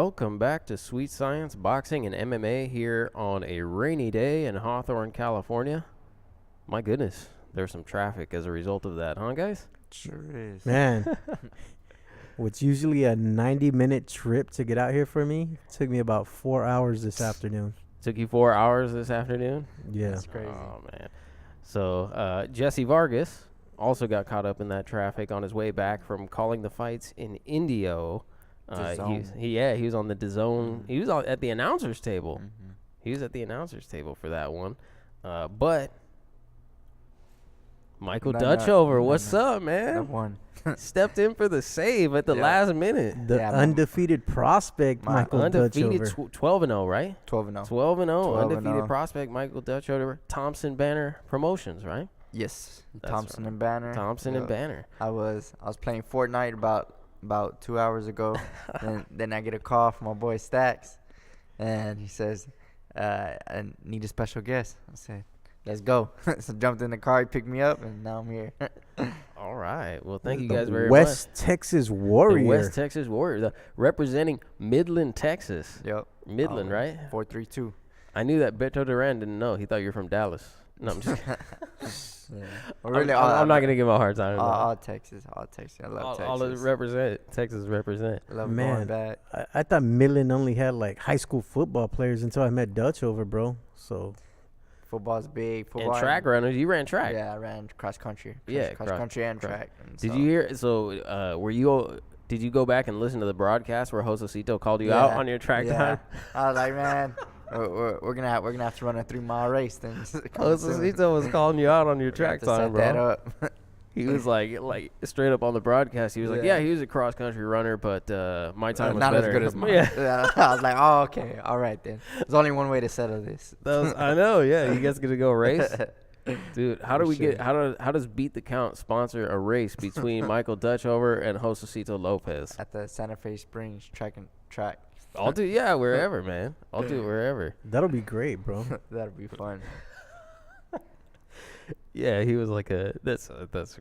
Welcome back to Sweet Science Boxing and MMA here on a rainy day in Hawthorne, California. My goodness, there's some traffic as a result of that, huh, guys? Sure is. Man, what's usually a 90-minute trip to get out here for me took me about 4 hours this afternoon. Took you 4 hours this afternoon? Yeah. That's crazy. Oh, man. So, Jesse Vargas also got caught up in that traffic on his way back from calling the fights in Indio. He was on the DAZN. He was at the announcer's table. Mm-hmm. He was at the announcer's table for that one. But Michael Dutchover, what's up, man? One. Stepped in for the save at the last minute. The undefeated prospect, Michael Undefeated Dutchover. 12-0, right? 12-0. 12-0. Undefeated prospect, Michael Dutchover. Thompson Banner Promotions, right? Yes. That's Thompson right. and Banner. Thompson and Banner. I was playing Fortnite about 2 hours ago. and then I get a call from my boy Stacks, and he says, I need a special guest. I said, let's go. So jumped in the car, he picked me up, and now I'm here. All right. Well, thank you guys very much. West Texas Warrior. The West Texas Warrior. Representing Midland, Texas. Yep. Midland, right? 432. I knew that Beto Duran didn't know. He thought you were from Dallas. No, I'm just kidding. Yeah. Really, I'm not going to give him a hard time. All Texas. I love Texas. All it represent. Texas represent. Love Man, going back. I thought Midland only had like high school football players until I met Dutchover, bro. So Football's big. And track runners. You ran track. Yeah, I ran cross country. Cross cross country and track. And Did you hear? So, did you go back and listen to the broadcast where Josecito called you out on your track time? I was like, man, we're gonna have to run a 3-mile race then. Josecito was calling you out on your track time, bro. Set that up. He was like straight up on the broadcast. He was like, yeah, he was a cross country runner, but my time was not better. as good as mine. Yeah. I was like, oh, okay, all right then. There's only one way to settle this. I know. Yeah, you guys gonna go race, dude. How do we get? How does Beat the Count sponsor a race between Michael Dutchover and Josecito Lopez? At the Santa Fe Springs track. I'll do. Yeah, wherever, man. I'll do it wherever. that'll be great, bro. That'd be fun. Yeah, he was like that's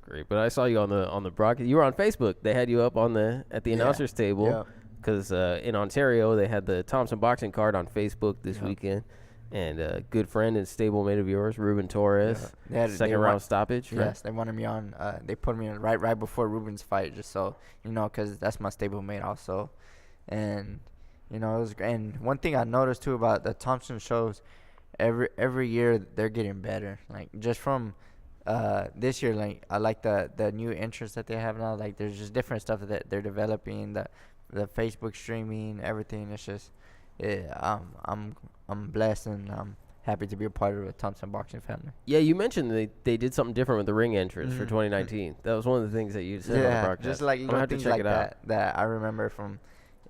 great. But I saw you on the broadcast. You were on Facebook. They had you up at the announcers table because in Ontario they had the Thompson Boxing card on Facebook this weekend, and a good friend and stablemate of yours, Ruben Torres, second round stoppage. Right? Yes, they wanted me on. They put me in right before Ruben's fight, just so because that's my stablemate also, and it was. And one thing I noticed too about the Thompson shows. Every year they're getting better. Like just from this year, like I like the new interests that they have now. Like there's just different stuff that they're developing. The Facebook streaming, everything. It's just I'm blessed and I'm happy to be a part of the Thompson Boxing family. Yeah, you mentioned they did something different with the ring entrance for 2019. That was one of the things that you said on the broadcast. Just like things like that I remember from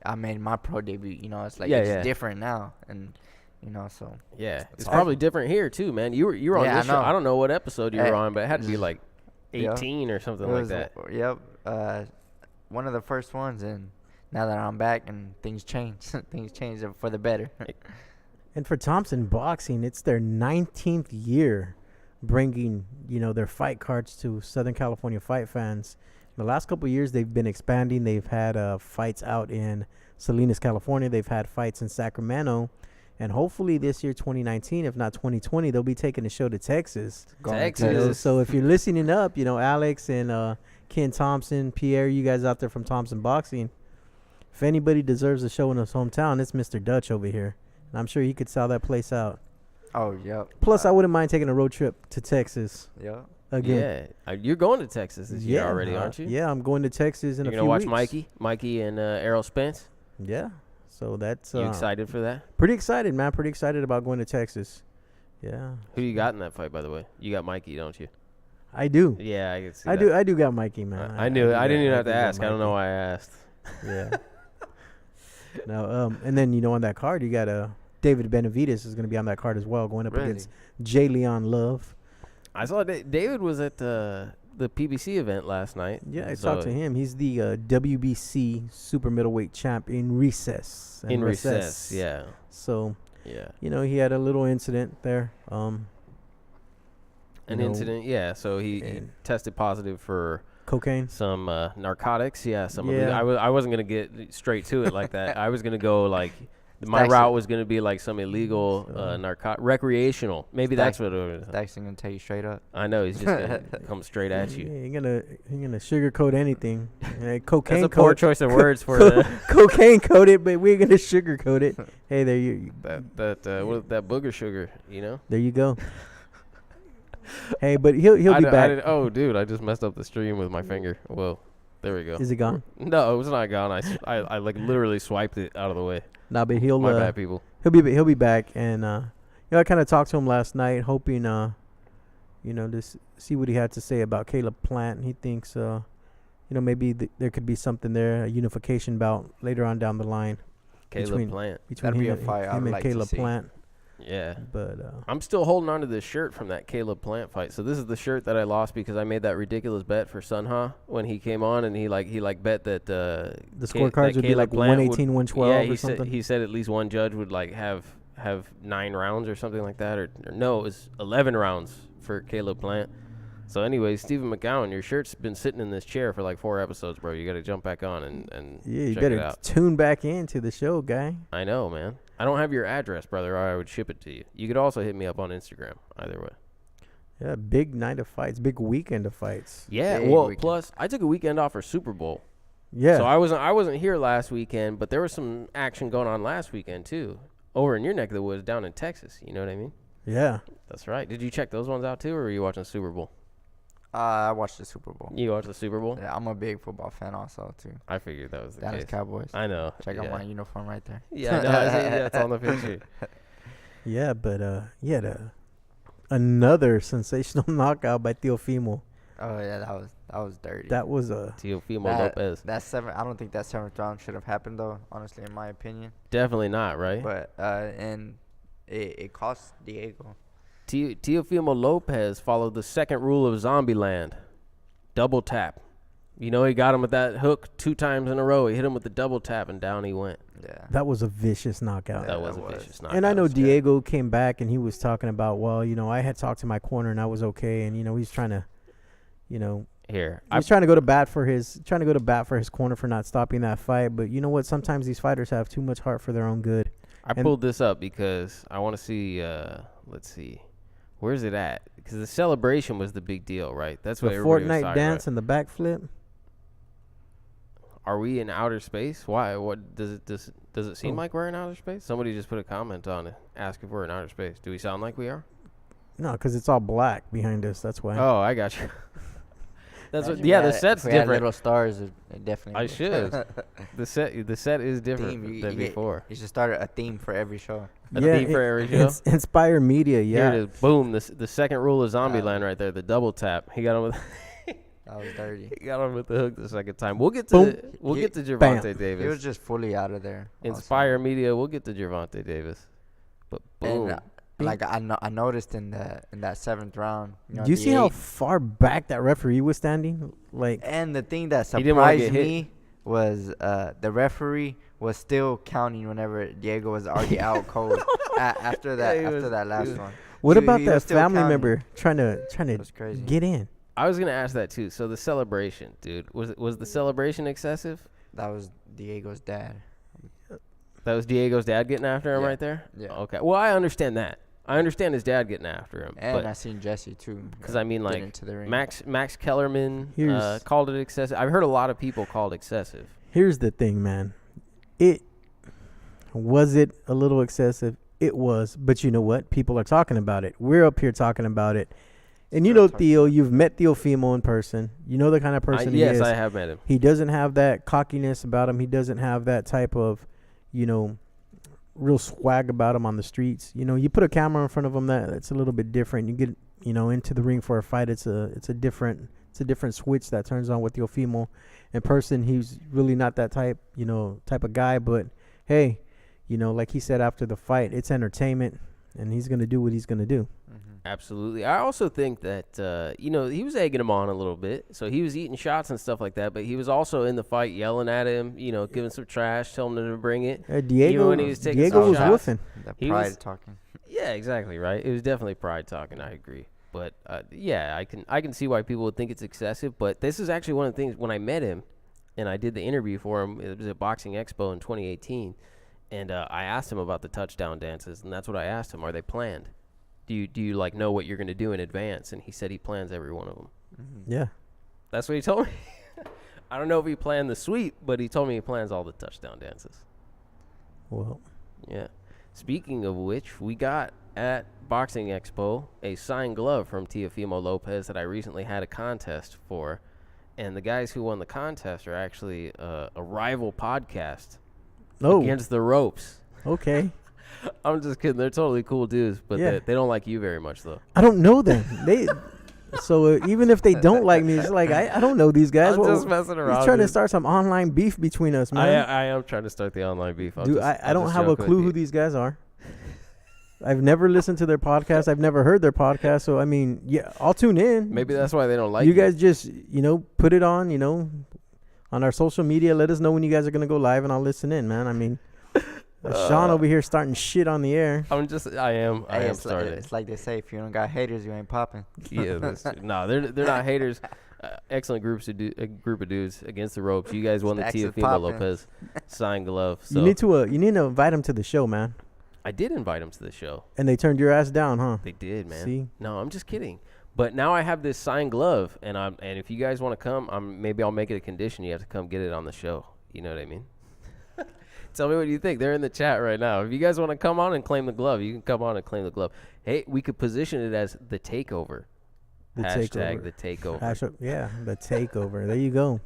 I made my pro debut. It's like it's different now and. So it's probably different here too, man. You were on this show. I don't know what episode you were on, but it had to be like 18 or something like that. Yep, one of the first ones, and now that I'm back and things change for the better. And for Thompson Boxing, it's their 19th year bringing their fight cards to Southern California fight fans. The last couple of years, they've been expanding. They've had fights out in Salinas, California. They've had fights in Sacramento. And hopefully this year, 2019, if not 2020, they'll be taking the show to Texas. So if you're listening up, Alex and Ken Thompson, Pierre, you guys out there from Thompson Boxing, if anybody deserves a show in his hometown, it's Mr. Dutch over here. And I'm sure he could sell that place out. Oh, yeah. Plus, I wouldn't mind taking a road trip to Texas. Yeah. Again. Yeah. You're going to Texas this year already, aren't you? Yeah, I'm going to Texas in a few weeks. You're going to watch Mikey and Errol Spence? Yeah. So that's you excited for that? Pretty excited, man. Pretty excited about going to Texas. Yeah. Who you got in that fight, by the way? You got Mikey, don't you? I do. Yeah, I can see that. I do got Mikey, man. I knew it. I didn't even have to ask. I don't know why I asked. Yeah. No, and then on that card you got David Benavides is going to be on that card as well, going up against J. Leon Love. I saw David was at the PBC event last night. Yeah, I talked to him. He's the WBC super middleweight champ in recess. Yeah. So, he had a little incident there. Incident, yeah. So he tested positive for Cocaine. some narcotics. Yeah, some. Yeah. I wasn't gonna get straight to it like that. I was gonna go like. My route was going to be like some illegal recreational. Maybe that's what it was. Daxton going to take you straight up. I know. He's just going to come straight at you. He ain't gonna sugarcoat anything. Cocaine. That's a poor choice of words for the cocaine coated, but we're going to sugarcoat it. Hey, there you. That booger sugar, you know? There you go. Hey, but he'll be back. Oh, dude, I just messed up the stream with my finger. Whoa. There we go. Is it gone? No, it was not gone. I like literally swiped it out of the way. Nah, but he'll my bad, people. He'll be back, and I kind of talked to him last night, hoping to see what he had to say about Caleb Plant. He thinks maybe there could be something there, a unification bout later on down the line. Caleb Plant. Between That'd be a fight I would and like Caleb to see. Plant. Yeah, but I'm still holding on to this shirt from that Caleb Plant fight. So this is the shirt that I lost because I made that ridiculous bet for Sunha when he came on, and he bet that the scorecards would be like 118, 112 or something. He said at least one judge would like have 9 rounds or something like that, or no, it was 11 rounds for Caleb Plant. So anyways, Stephen McGowan, your shirt's been sitting in this chair for like 4 episodes, bro. You got to jump back on and you check better it out. Tune back into the show, guy. I know, man. I don't have your address, brother, or I would ship it to you. You could also hit me up on Instagram, either way. Yeah, big night of fights, big weekend of fights. Yeah, plus I took a weekend off for Super Bowl. Yeah. So I wasn't here last weekend, but there was some action going on last weekend too, over in your neck of the woods, down in Texas. You know what I mean? Yeah. That's right. Did you check those ones out too, or were you watching the Super Bowl? I watched the Super Bowl. You watched the Super Bowl? Yeah, I'm a big football fan also too. I figured that was the Dallas case. Cowboys. I know. Check out my uniform right there. Yeah, no, that's on the picture. Yeah, but another sensational knockout by Teofimo. Oh yeah, that was dirty. That was Teofimo Lopez. I don't think that 7th round should have happened though, honestly, in my opinion. Definitely not, right? But and it cost Diego. Teofimo Lopez followed the second rule of Zombieland. Double tap. You know, he got him with that hook 2 times in a row. He hit him with the double tap, and down he went. Yeah. That was a vicious knockout. That was a vicious knockout. And I know Diego came back, and he was talking about, well, I had talked to my corner, and I was okay. And, he's trying to, he's trying to go to bat for his corner for not stopping that fight. But you know what? Sometimes these fighters have too much heart for their own good. I pulled this up because I want to see, let's see. Where's it at? Because the celebration was the big deal, right? That's what everybody was talking about. The Fortnite dance and the backflip. Are we in outer space? Why? What does it seem like we're in outer space? Somebody just put a comment on it, ask if we're in outer space. Do we sound like we are? No, because it's all black behind us. That's why. Oh, I got you. That's what. Yeah, the set's different. Little stars, it definitely. I should. the set is different than before. You should start a theme for every show. A theme for every show. Inspire media. Yeah. Here it is. Boom. The second rule of Zombieland right there. The double tap. He got him with. That was dirty. He got him with the hook the second time. We'll get to Gervonta Davis. He was just fully out of there. Inspire media. We'll get to Gervonta Davis. But boom. And, I noticed in that 7th round. Do you see how far back that referee was standing? And the thing that surprised me was the referee was still counting whenever Diego was already out cold after that last one. What about that family member trying to get in? I was gonna ask that too. So the celebration, dude, was the celebration excessive? That was Diego's dad. That was Diego's dad getting after him right there? Yeah. Okay. Well, I understand that. I understand his dad getting after him. And I seen Jesse too. Because I mean, like Max Kellerman called it excessive. I've heard a lot of people call it excessive. Here's the thing, man. Was it a little excessive? It was, but you know what? People are talking about it. We're up here talking about it. And Theo, you've met Teofimo in person. You know the kind of person he is. Yes, I have met him. He doesn't have that cockiness about him. He doesn't have that type of, real swag about him on the streets. You put a camera in front of him, that's a little bit different. You get, into the ring for a fight. It's a different switch that turns on with Teofimo. In person, he's really not that type of guy. But hey, like he said after the fight, it's entertainment, and he's gonna do what he's gonna do. Mm-hmm. Absolutely. I also think that, he was egging him on a little bit. So he was eating shots and stuff like that. But he was also in the fight yelling at him, giving some trash, telling him to bring it. Diego was woofing. The pride talking. Yeah, exactly, right? It was definitely pride talking. I agree. But yeah, I can see why people would think it's excessive. But this is actually one of the things when I met him, and I did the interview for him. It was at Boxing Expo in 2018, and I asked him about the touchdown dances, and that's what I asked him. Are they planned? Do you like know what you're going to do in advance? And he said he plans every one of them. Mm-hmm. Yeah, that's what he told me. I don't know if he planned the sweep, but he told me he plans all the touchdown dances. Well, yeah. Speaking of which, we got at Boxing Expo a signed glove from Teofimo Lopez that I recently had a contest for, and the guys who won the contest are actually a rival podcast against the ropes. Okay. I'm just kidding. They're totally cool dudes, but they don't like you very much, though. I don't know them. So even if they don't like me, it's like I don't know these guys. I'm just messing around. He's trying to start some online beef between us, man. I am trying to start the online beef. Dude, I don't have a clue who these guys are. I've never listened to their podcast. I've never heard their podcast. So, I mean, yeah, I'll tune in. Maybe that's why they don't like you. You guys just, put it on, on our social media. Let us know when you guys are going to go live, and I'll listen in, man. I mean, Sean over here starting shit on the air. I am starting. It's like they say, if you don't got haters, you ain't popping. Yeah, no, they're not haters. Excellent group of dudes against the ropes. You guys won the Teofimo Lopez signed glove. So. You need to invite him to the show, man. I did invite him to the show. And they turned your ass down, huh? They did, man. See? No, I'm just kidding. But now I have this signed glove, and if you guys want to come, maybe I'll make it a condition. You have to come get it on the show. You know what I mean? Tell me what you think. They're in the chat right now. If you guys want to come on and claim the glove, you can come on and claim the glove. Hey, we could position it as the takeover. The takeover. The takeover. Yeah, the takeover. There you go.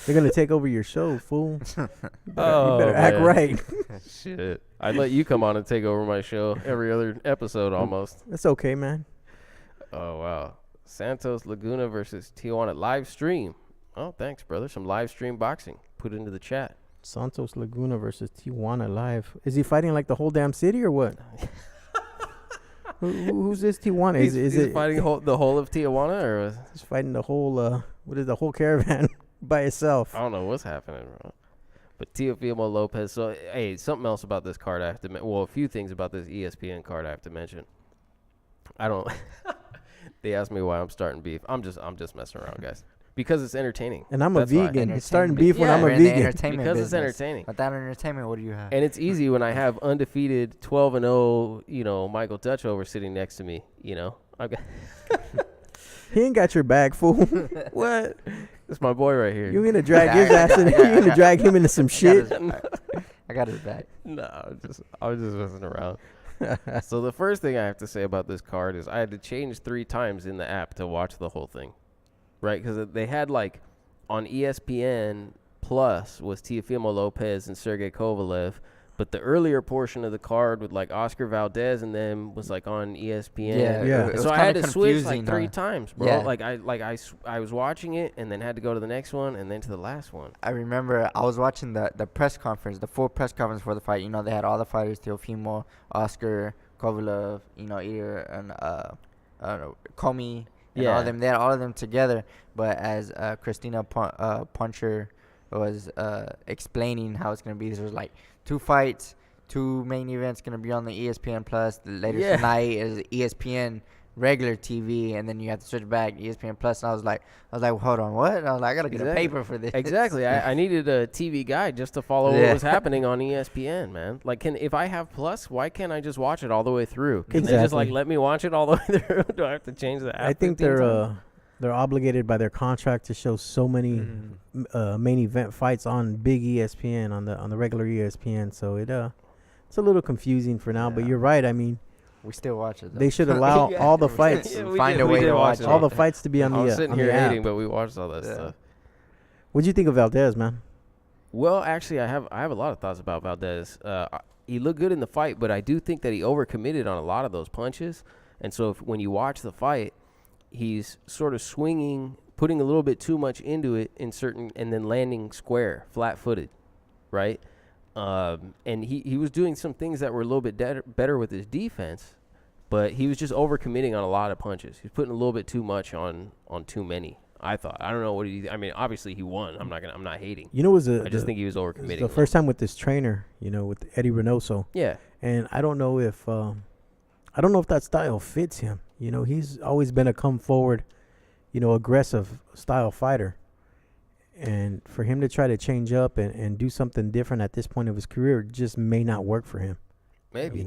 They're going to take over your show, fool. You better man. act right. Shit. I'd let you come on and take over my show every other episode almost. That's okay, man. Oh, wow. Santos Laguna versus Tijuana live stream. Oh, thanks, brother. Some live stream boxing. Put it into the chat. Santos Laguna versus Tijuana live. Is he fighting like the whole damn city or what? Who's this Tijuana? He's fighting the whole of Tijuana, or he's fighting the whole the whole caravan by itself? I don't know what's happening, bro. But Teofimo Lopez. So hey, something else about this card I have to a few things about this ESPN card I have to mention. I don't. They asked me why I'm starting beef. I'm just messing around, guys. Because it's entertaining. And I'm a vegan. It's starting beef when I'm a vegan. Because it's entertaining. Without entertainment, what do you have? And it's easy when I have undefeated 12-0, Michael Dutchover sitting next to me, I've got He ain't got your bag, fool. What? That's my boy right here. You're going to drag his ass in. You're going to drag him into some shit. I got his back. No, I was just messing around. So the first thing I have to say about this card is I had to change 3 times in the app to watch the whole thing. Right, because they had on ESPN Plus was Teofimo Lopez and Sergey Kovalev, but the earlier portion of the card with Oscar Valdez and them was on ESPN. Yeah. So I had to switch 3 times, bro. Yeah. I was watching it and then had to go to the next one and then to the last one. I remember I was watching the press conference, the full press conference for the fight. They had all the fighters: Teofimo, Oscar, Kovalev, Ear, and Comey. And all of them, they had all of them together. But as Christina Puncher was explaining how it's going to be, there's 2 fights, 2 main events going to be on the ESPN Plus. Later tonight is ESPN regular TV, and then you have to switch back ESPN Plus. And I was like, hold on, what? And I was like, I got to get a paper for this. Exactly. I needed a TV guide just to follow what was happening on ESPN, man. If I have Plus, why can't I just watch it all the way through? Can they just let me watch it all the way through? Do I have to change the app? I think they're obligated by their contract to show so many main event fights on big ESPN on the regular ESPN. So it's a little confusing for now. But you're right. I mean, we still watch it, though. They should allow all the fights. Find a way to watch all the fights to be on the app. I'm sitting here hating, but we watched all that stuff. What'd you think of Valdez, man? Well, actually, I have a lot of thoughts about Valdez. He looked good in the fight, but I do think that he overcommitted on a lot of those punches. And so when you watch the fight, he's sort of swinging, putting a little bit too much into it and then landing square, flat-footed, right? And he was doing some things that were a little bit better with his defense, but he was just overcommitting on a lot of punches. He was putting a little bit too much on too many. I thought. I don't know what I mean, obviously he won. I'm not hating. I just think he was overcommitting. The first time with this trainer, with Eddie Reynoso. Yeah. And I don't know if I don't know if that style fits him. He's always been a come forward, aggressive style fighter. And for him to try to change up and do something different at this point of his career just may not work for him. Maybe.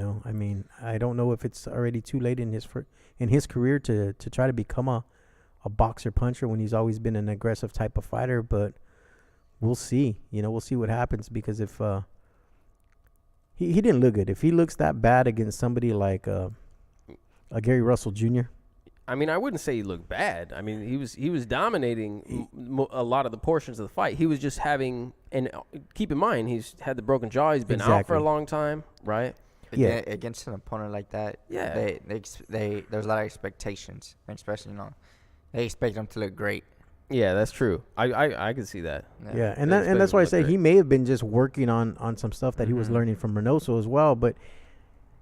I don't know if it's already too late in his career to try to become a boxer puncher when he's always been an aggressive type of fighter, but we'll see. We'll see what happens, because if he didn't look good. If he looks that bad against somebody like a Gary Russell Jr., I mean, I wouldn't say he looked bad. I mean, he was dominating a lot of the portions of the fight. He was just having, and keep in mind, he's had the broken jaw. He's been out for a long time, right? Yeah, against an opponent like that. Yeah, there's a lot of expectations, especially they expect him to look great. Yeah, that's true. I can see that. Yeah, and that's why I say he may have been just working on some stuff that he was learning from Reynoso as well, but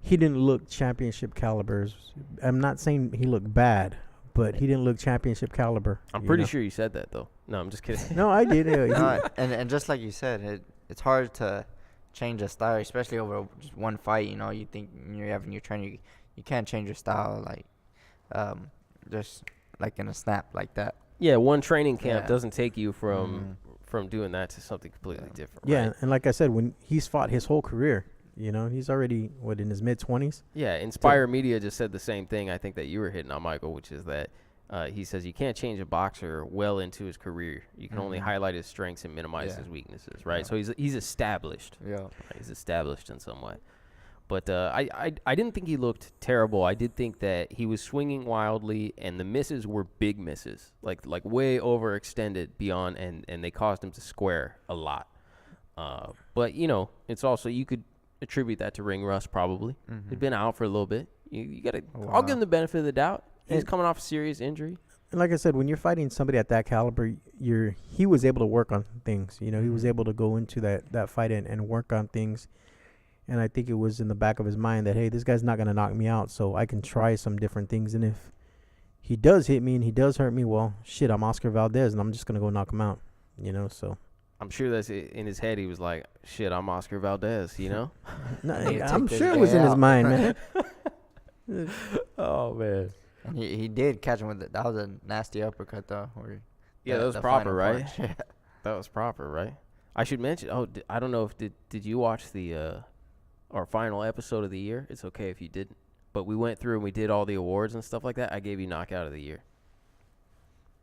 he didn't look championship calibers. I'm not saying he looked bad, but he didn't look championship caliber. I'm pretty sure you said that, though. No, I'm just kidding. No, I did. And just like you said, it's hard to change a style, especially over just one fight. You think you're having your training, you can't change your style like just like in a snap like that. Yeah, one training camp doesn't take you from doing that to something completely different. Yeah, right? And like I said, when he's fought his whole career, he's already in his mid-20s. Yeah, Inspire Media just said the same thing. I think that you were hitting on, Michael, which is that he says you can't change a boxer well into his career. You can only highlight his strengths and minimize his weaknesses, right? Yeah. So he's established. Yeah, right? He's established in some way. But I didn't think he looked terrible. I did think that he was swinging wildly, and the misses were big misses, like way overextended beyond, and they caused him to square a lot. But it's also, you could attribute that to ring rust probably. He'd been out for a little bit. You got to. I'll give him the benefit of the doubt. He's coming off a serious injury. And like I said, when you're fighting somebody at that caliber, he was able to work on things. He was able to go into that fight and work on things. And I think it was in the back of his mind that, hey, this guy's not going to knock me out, so I can try some different things. And if he does hit me and he does hurt me, well, shit, I'm Oscar Valdez, and I'm just going to go knock him out, so. I'm sure that's in his head. He was like, shit, I'm Oscar Valdez, No, I'm sure it was in his mind, man. Oh, man. And he did catch him with it. That was a nasty uppercut, though. Yeah, that was proper, right? That was proper, right? I should mention, I don't know if, did you watch our final episode of the year? It's okay if you didn't. But we went through and we did all the awards and stuff like that. I gave you Knockout of the Year.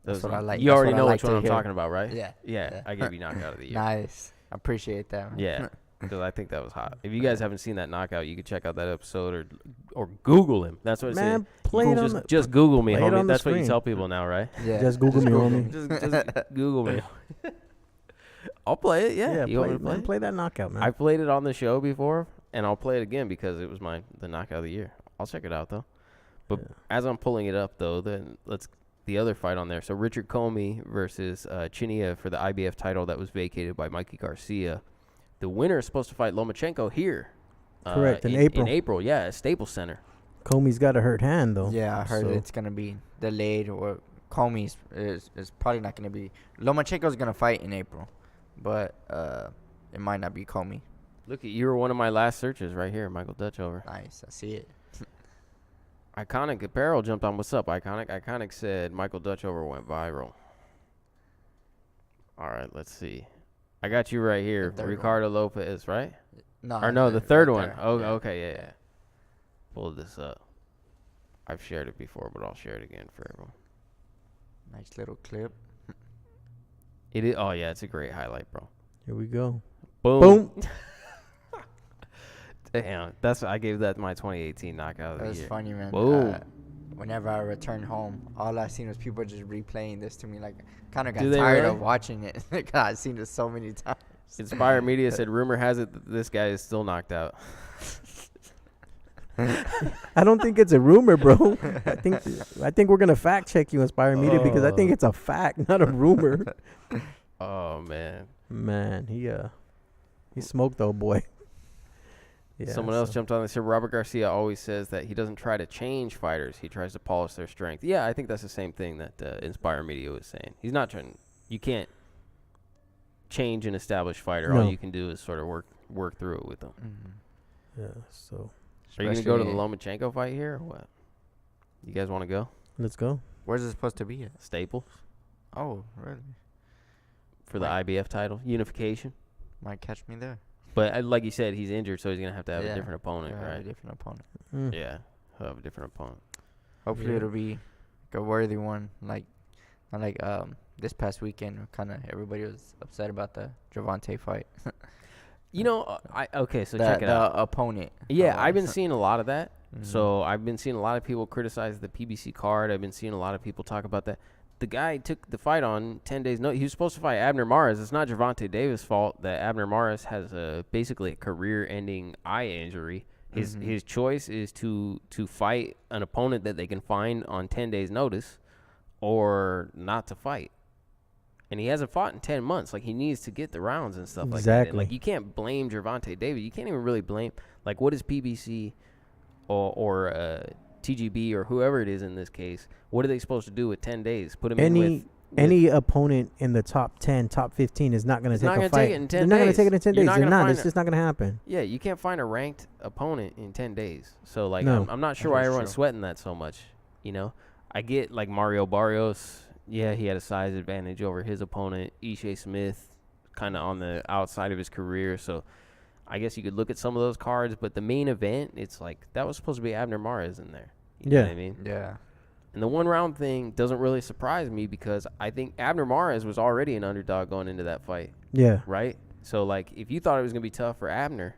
That's what I like. You already know which one I'm talking about, right? Yeah. I gave you Knockout of the Year. Nice. I appreciate that. Yeah, because I think that was hot. If you guys haven't seen that knockout, you can check out that episode or Google him. That's what I said. Just Google me, homie. That's what you tell people now, right? Yeah. Just Google me, homie. Just Google me. I'll play it. Yeah. You want me to play that knockout, man. I played it on the show before, and I'll play it again because it was the knockout of the year. I'll check it out though. But as I'm pulling it up though, then the other fight on there. So Richard Comey versus Chinia for the IBF title that was vacated by Mikey Garcia. The winner is supposed to fight Lomachenko here. Correct, in April. In April, yeah, at Staples Center. Comey's got a hurt hand though. Yeah, I heard it's gonna be delayed, or Comey's is probably not gonna be. Lomachenko's gonna fight in April, but it might not be Comey. Look, you were one of my last searches right here, Michael Dutchover. Nice, I see it. Iconic Apparel jumped on. What's up, Iconic? Iconic said Michael Dutchover went viral. All right, let's see. I got you right here. Ricardo Lopez, right? No, the third right one. There. Oh, yeah. Okay, yeah. Pull this up. I've shared it before, but I'll share it again for everyone. Nice little clip. It is. Oh, yeah, it's a great highlight, bro. Here we go. Boom. Damn, I gave that my 2018 knockout of the year. That was funny, man. Boom. Whenever I returned home, all I seen was people just replaying this to me. Like, kind of got tired of watching it. I've seen it so many times. Inspire Media said, rumor has it that this guy is still knocked out. I don't think it's a rumor, bro. I think we're gonna fact check you, Inspire Media, because I think it's a fact, not a rumor. Oh man, he smoked though, boy. Yeah, Someone else jumped on and said Robert Garcia always says that he doesn't try to change fighters. He tries to polish their strength. Yeah, I think that's the same thing that Inspire Media was saying. He's not trying. You can't change an established fighter. No. All you can do is sort of work through it with them. Mm-hmm. Yeah. So Are you gonna go to the Lomachenko fight here or what? You guys want to go? Let's go. Where's it supposed to be at? Staples. Oh, really? For the IBF title, unification. Might catch me there. But like you said, he's injured, so he's gonna have to have a different opponent, right? A different opponent. Yeah, he'll have a different opponent. Hopefully it'll be a worthy one. Like, not like this past weekend, kind of everybody was upset about the Gervonta fight. You know, so check it the out. Opponent. Yeah, I've been seeing a lot of that. So I've been seeing a lot of people criticize the PBC card. I've been seeing a lot of people talk about that. The guy took the fight on 10 days' notice. He was supposed to fight Abner Mares. It's not Gervonta Davis' fault that Abner Mares has basically a career-ending eye injury. His choice is to fight an opponent that they can find on 10 days' notice or not to fight. And he hasn't fought in 10 months. Like, he needs to get the rounds and stuff like that. And, like, you can't blame Gervonta Davis. You can't even really blame. Like, what is PBC or TGB or whoever it is in this case? What are they supposed to do with 10 days? Put him in with any opponent in the top 10, top 15 is not going to take a fight. Take it in 10 They're not going days. to take it in 10 days. They're not. It's a- just not going to happen. Yeah, you can't find a ranked opponent in 10 days. So, like, No. I'm not sure why everyone's sweating that so much. You know, I get, like, Mario Barrios. Yeah, he had a size advantage over his opponent. Ishe Smith, kind of on the outside of his career. So, I guess you could look at some of those cards. But the main event, it's like, that was supposed to be Abner Mares in there. You know what I mean? Yeah. And the one-round thing doesn't really surprise me because I think Abner Mares was already an underdog going into that fight. Yeah. Right? So, like, if you thought it was going to be tough for Abner,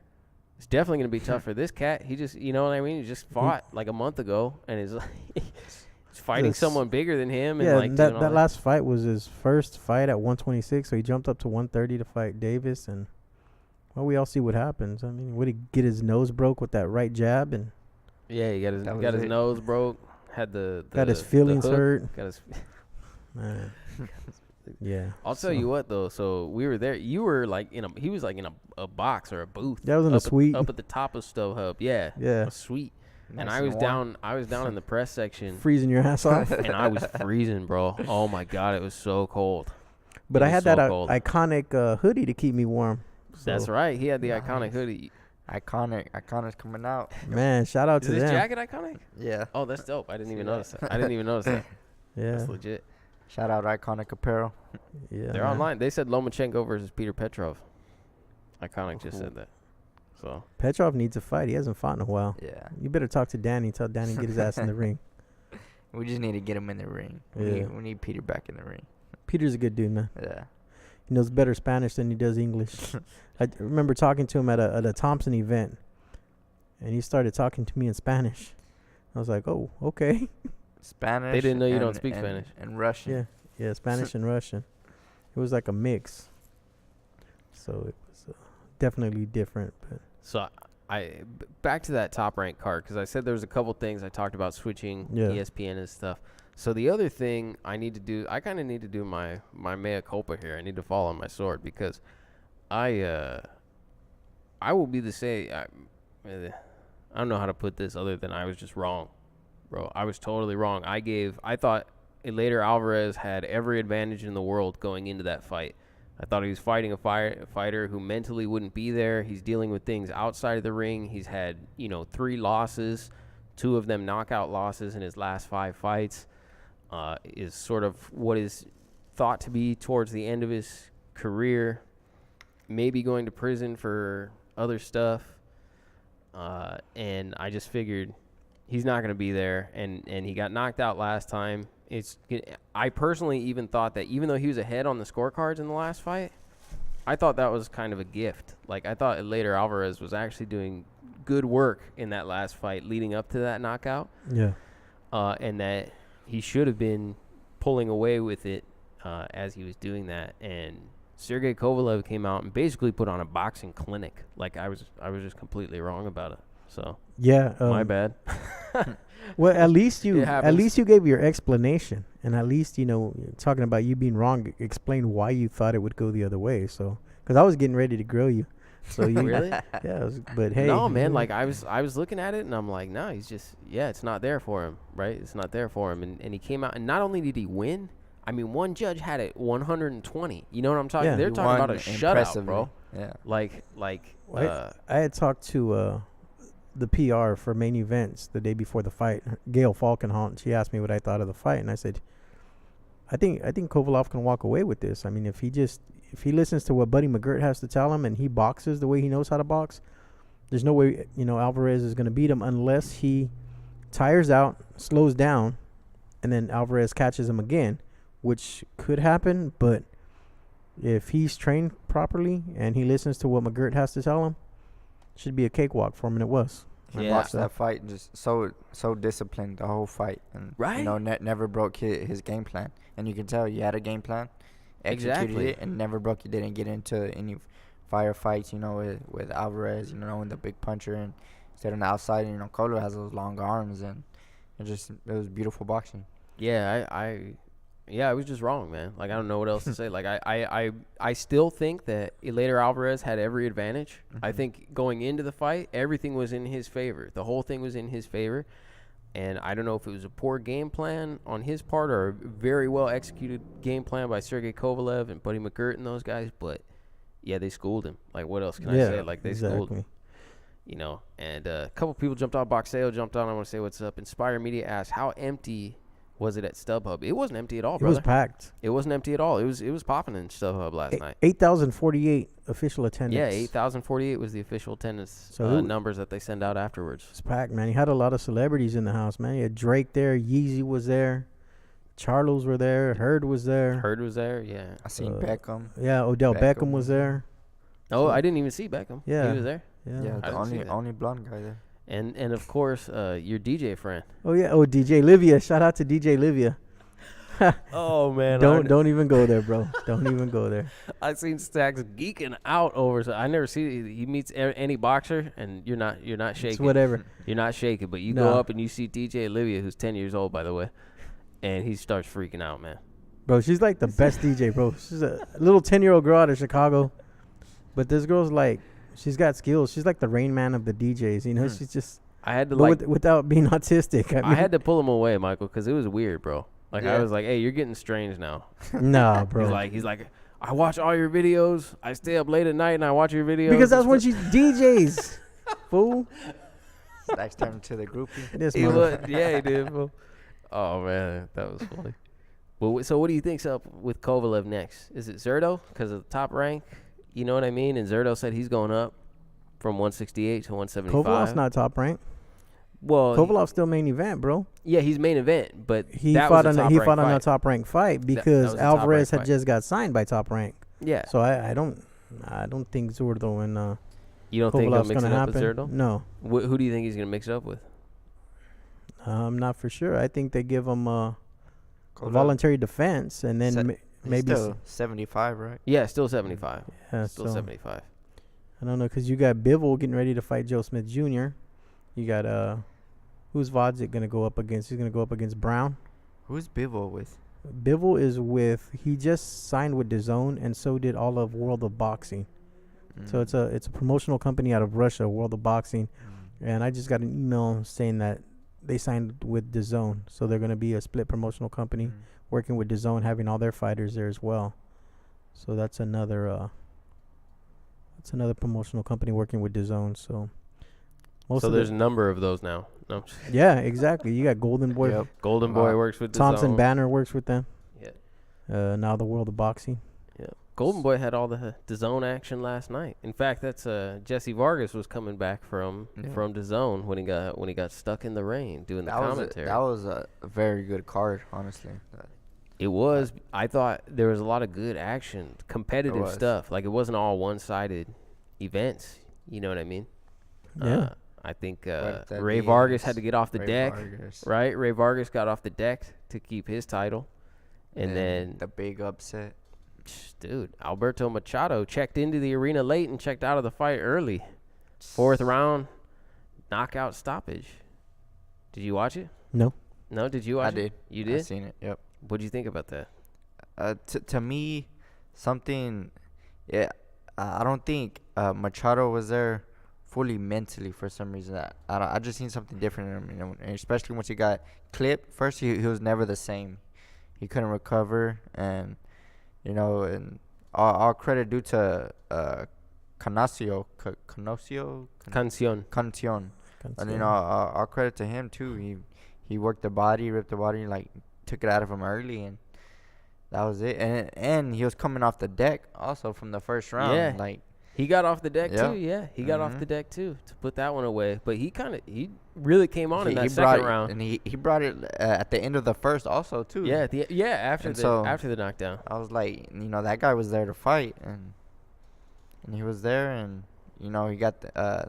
it's definitely going to be tough for this cat. He just, you know what I mean? He just fought, like, a month ago, and is like, he's fighting someone bigger than him. And, Yeah, like, that last fight was his first fight at 126, so he jumped up to 130 to fight Davis, and, well, we all see what happens. I mean, would he get his nose broke with that right jab? And yeah, he got his nose broke. Had got his feelings hurt. Got his man. Yeah. I'll tell you what though. So we were there. You were like he was like in a box or a booth. That was in a suite up at the top of Stove Hub. Yeah. Yeah. A suite. Nice and I was down. I was down in the press section, freezing your ass off. And I was freezing, bro. Oh my god, it was so cold. But I had that iconic hoodie to keep me warm. So. That's right. He had the iconic hoodie. Iconic coming out. Man, shout out to them. Is this jacket iconic? Yeah. Oh, that's dope. I didn't even notice that. I didn't even notice that. Yeah. That's legit. Shout out Iconic Apparel. Yeah. They're online. They said Lomachenko versus Peter Petrov. Iconic just said that. So Petrov needs a fight. He hasn't fought in a while. Yeah. You better talk to Danny. Tell Danny to get his ass in the ring. We just need to get him in the ring. We need Peter back in the ring. Peter's a good dude, man. Yeah. He knows better Spanish than he does English. I remember talking to him at a Thompson event, and he started talking to me in Spanish. I was like, oh, okay. Spanish. They didn't know you don't speak Spanish. And Russian. Yeah, Spanish and Russian. It was like a mix. So it was definitely different. But so back to that top rank card, because I said there was a couple things I talked about switching ESPN and stuff. So the other thing I need to do, I kind of need to do my mea culpa here. I need to fall on my sword because I will be the same. I don't know how to put this other than I was just wrong, bro. I was totally wrong. I thought Eleider Alvarez had every advantage in the world going into that fight. I thought he was fighting a fighter who mentally wouldn't be there. He's dealing with things outside of the ring. He's had, 3 losses, 2 of them knockout losses in his last 5 fights. Is sort of what is thought to be towards the end of his career. Maybe going to prison for other stuff. And I just figured he's not going to be there. And he got knocked out last time. I personally even thought that even though he was ahead on the scorecards in the last fight, I thought that was kind of a gift. Like, I thought Eleider Alvarez was actually doing good work in that last fight leading up to that knockout. Yeah. And that he should have been pulling away with it as he was doing that. And Sergey Kovalev came out and basically put on a boxing clinic. Like, I was just completely wrong about it. So yeah, my bad. Well, at least you gave your explanation, and at least talking about you being wrong, explain why you thought it would go the other way. So, because I was getting ready to grill you. So you really? Yeah, but hey. No, man. Like I was looking at it, and I'm like, no, he's just it's not there for him, right? It's not there for him, and he came out, and not only did he win, I mean, one judge had it 120. You know what I'm talking? Yeah, they're talking about a shutout, bro. Yeah. Like. I had talked to the PR for main events the day before the fight, Gail Falkenhaunt. She asked me what I thought of the fight, and I said, I think Kovalev can walk away with this. I mean, if he listens to what Buddy McGirt has to tell him and he boxes the way he knows how to box, there's no way Alvarez is going to beat him unless he tires out, slows down, and then Alvarez catches him again, which could happen. But if he's trained properly and he listens to what McGirt has to tell him, it should be a cakewalk for him, and it was. I watched that fight and just so disciplined the whole fight, and never broke his game plan. And you can tell he had a game plan, executed it, and never broke. He didn't get into any firefights, with Alvarez, and the big puncher, and stayed on the outside. And Kovalev has those long arms, and it was beautiful boxing. Yeah, I was just wrong, man. Like, I don't know what else to say. Like, I still think that Eleider Alvarez had every advantage. Mm-hmm. I think going into the fight, everything was in his favor. The whole thing was in his favor. And I don't know if it was a poor game plan on his part or a very well executed game plan by Sergey Kovalev and Buddy McGirt and those guys. But, yeah, they schooled him. Like, what else can I say? Like, they schooled him. And a couple people jumped on. Boxeo jumped on. I want to say what's up. Inspire Media asked, how empty was it at StubHub? It wasn't empty at all, brother. It was packed. It wasn't empty at all. It was popping in StubHub last night. 8,048 official attendance. Yeah, 8,048 was the official attendance numbers that they send out afterwards. It's packed, man. You had a lot of celebrities in the house, man. You had Drake there. Yeezy was there. Charlos were there. Hurd was there. Yeah. I seen Beckham. Yeah, Odell Beckham was there. Oh, I didn't even see Beckham. Yeah. He was there? Yeah, the only blonde guy there. And of course, your DJ friend. Oh yeah, DJ Livia. Shout out to DJ Livia. Oh man, don't even go there, bro. Don't even go there. I seen Stacks geeking out over. So I never see he meets any boxer, and you're not shaking. It's whatever. You're not shaking, but you go up and you see DJ Livia, who's 10 years old, by the way, and he starts freaking out, man. Bro, she's like the best DJ, bro. She's a little 10-year-old girl out of Chicago, but this girl's like. She's got skills. She's like the Rain Man of the DJs. She's just. I had to without being autistic. I had to pull him away, Michael, because it was weird, bro. Like I was like, "Hey, you're getting strange now." Nah, bro. He's like, I watch all your videos. I stay up late at night and I watch your videos. Because that's when she DJs, fool. Next time to the groupie. He did, fool. Oh man, that was funny. Well, so what do you think's up with Kovalev next? Is it Zerto because of the top rank? You know what I mean? And Zerto said he's going up from 168 to 175. Kovalev's not top rank. Well, Kovalov's still main event, bro. Yeah, he's main event, but he fought on a top rank fight because Alvarez had just got signed by Top Rank. Yeah. So I don't think Zerto and you don't think he'll mix it up with Zerto? No. Who do you think he's gonna mix it up with? I'm not for sure. I think they give him a voluntary defense, and then maybe still 75, right? Yeah, still 75. Yeah, still 75. I don't know, because you got Bivol getting ready to fight Joe Smith Jr. You got who's Vodzik gonna go up against? He's gonna go up against Brown. Who's Bivol with? Bivol is with. He just signed with DAZN, and so did all of World of Boxing. So it's a promotional company out of Russia, World of Boxing, and I just got an email saying that they signed with DAZN, so they're gonna be a split promotional company. Working with DAZN, having all their fighters there as well. So that's another promotional company working with DAZN. So there's a number of those now. No. Yeah, exactly. You got Golden Boy. Yep. Golden Boy works with DAZN. Thompson Banner works with them. Yeah. Now the World of Boxing. Yeah. Golden Boy had all the DAZN action last night. In fact, that's Jesse Vargas was coming back from DAZN when he got stuck in the rain doing the commentary. That was a very good card, honestly. It was. I thought there was a lot of good action, competitive stuff. Like, it wasn't all one-sided events. You know what I mean? Yeah. I think Ray Vargas had to get off the deck, right? Ray Vargas got off the deck to keep his title. And then the big upset. Dude, Alberto Machado checked into the arena late and checked out of the fight early. 4th round, knockout stoppage. Did you watch it? No. No, did you watch it? I did. You did? I seen it, yep. What did you think about that? To me, something, I don't think Machado was there fully mentally for some reason. I just seen something different in him, and especially once he got clipped. First, he was never the same. He couldn't recover, and and all credit due to Cancion. And all credit to him too. He worked the body, ripped the body, like took it out of him early, and that was it. And he was coming off the deck also from the first round. Yeah. Like he got off the deck too. Yeah, he got off the deck too to put that one away. But he really came on in that second round, and he brought it at the end of the first also too. Yeah, after the knockdown. I was like, that guy was there to fight, and he was there, and he got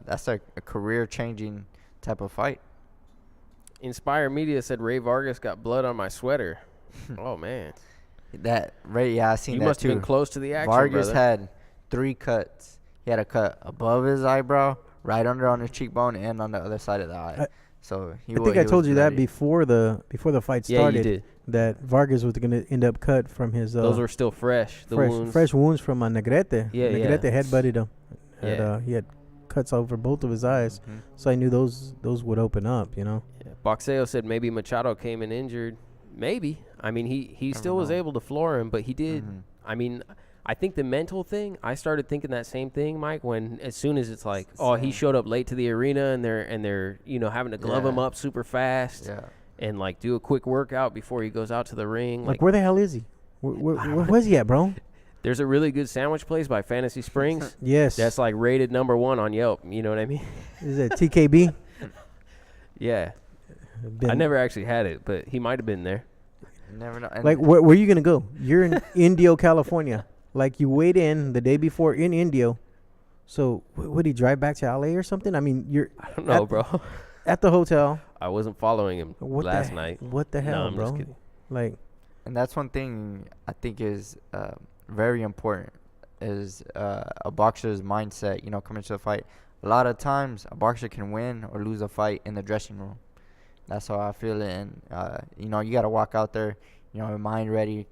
that's a career changing type of fight. Inspire Media said Ray Vargas got blood on my sweater. Oh man, that Ray, I seen that too. You must have been close to the action. Vargas had 3 cuts. He had a cut above his eyebrow, right under on his cheekbone, and on the other side of the eye. So I think I told you that before the fight started. Yeah, you did. That Vargas was gonna end up cut from his. Those were still fresh. Fresh wounds from Negrete. Yeah, Negrete headbutted him. He had cuts over both of his eyes, so I knew those would open up. Yeah. Boxeo said maybe Machado came in injured. Maybe. I mean, he still was able to floor him, but he did. I mean, I think the mental thing, I started thinking that same thing, Mike, when as soon as it's like, he showed up late to the arena and they're having to glove him up super fast and like do a quick workout before he goes out to the ring. Like where the hell is he? Where was he at, bro? There's a really good sandwich place by Fantasy Springs. Yes. That's like rated #1 on Yelp. You know what I mean? Is it TKB? Yeah. I never actually had it, but he might have been there. You never know. Like, where are you going to go? You're in Indio, California. Like, you weighed in the day before in Indio. So, would he drive back to LA or something? I mean, I don't know, bro. At the hotel. I wasn't following him last night. What the hell, I'm bro? just kidding. Like, and that's one thing I think is very important is a boxer's mindset, coming to the fight. A lot of times, a boxer can win or lose a fight in the dressing room. That's how I feel it. And, you got to walk out there, your mind ready,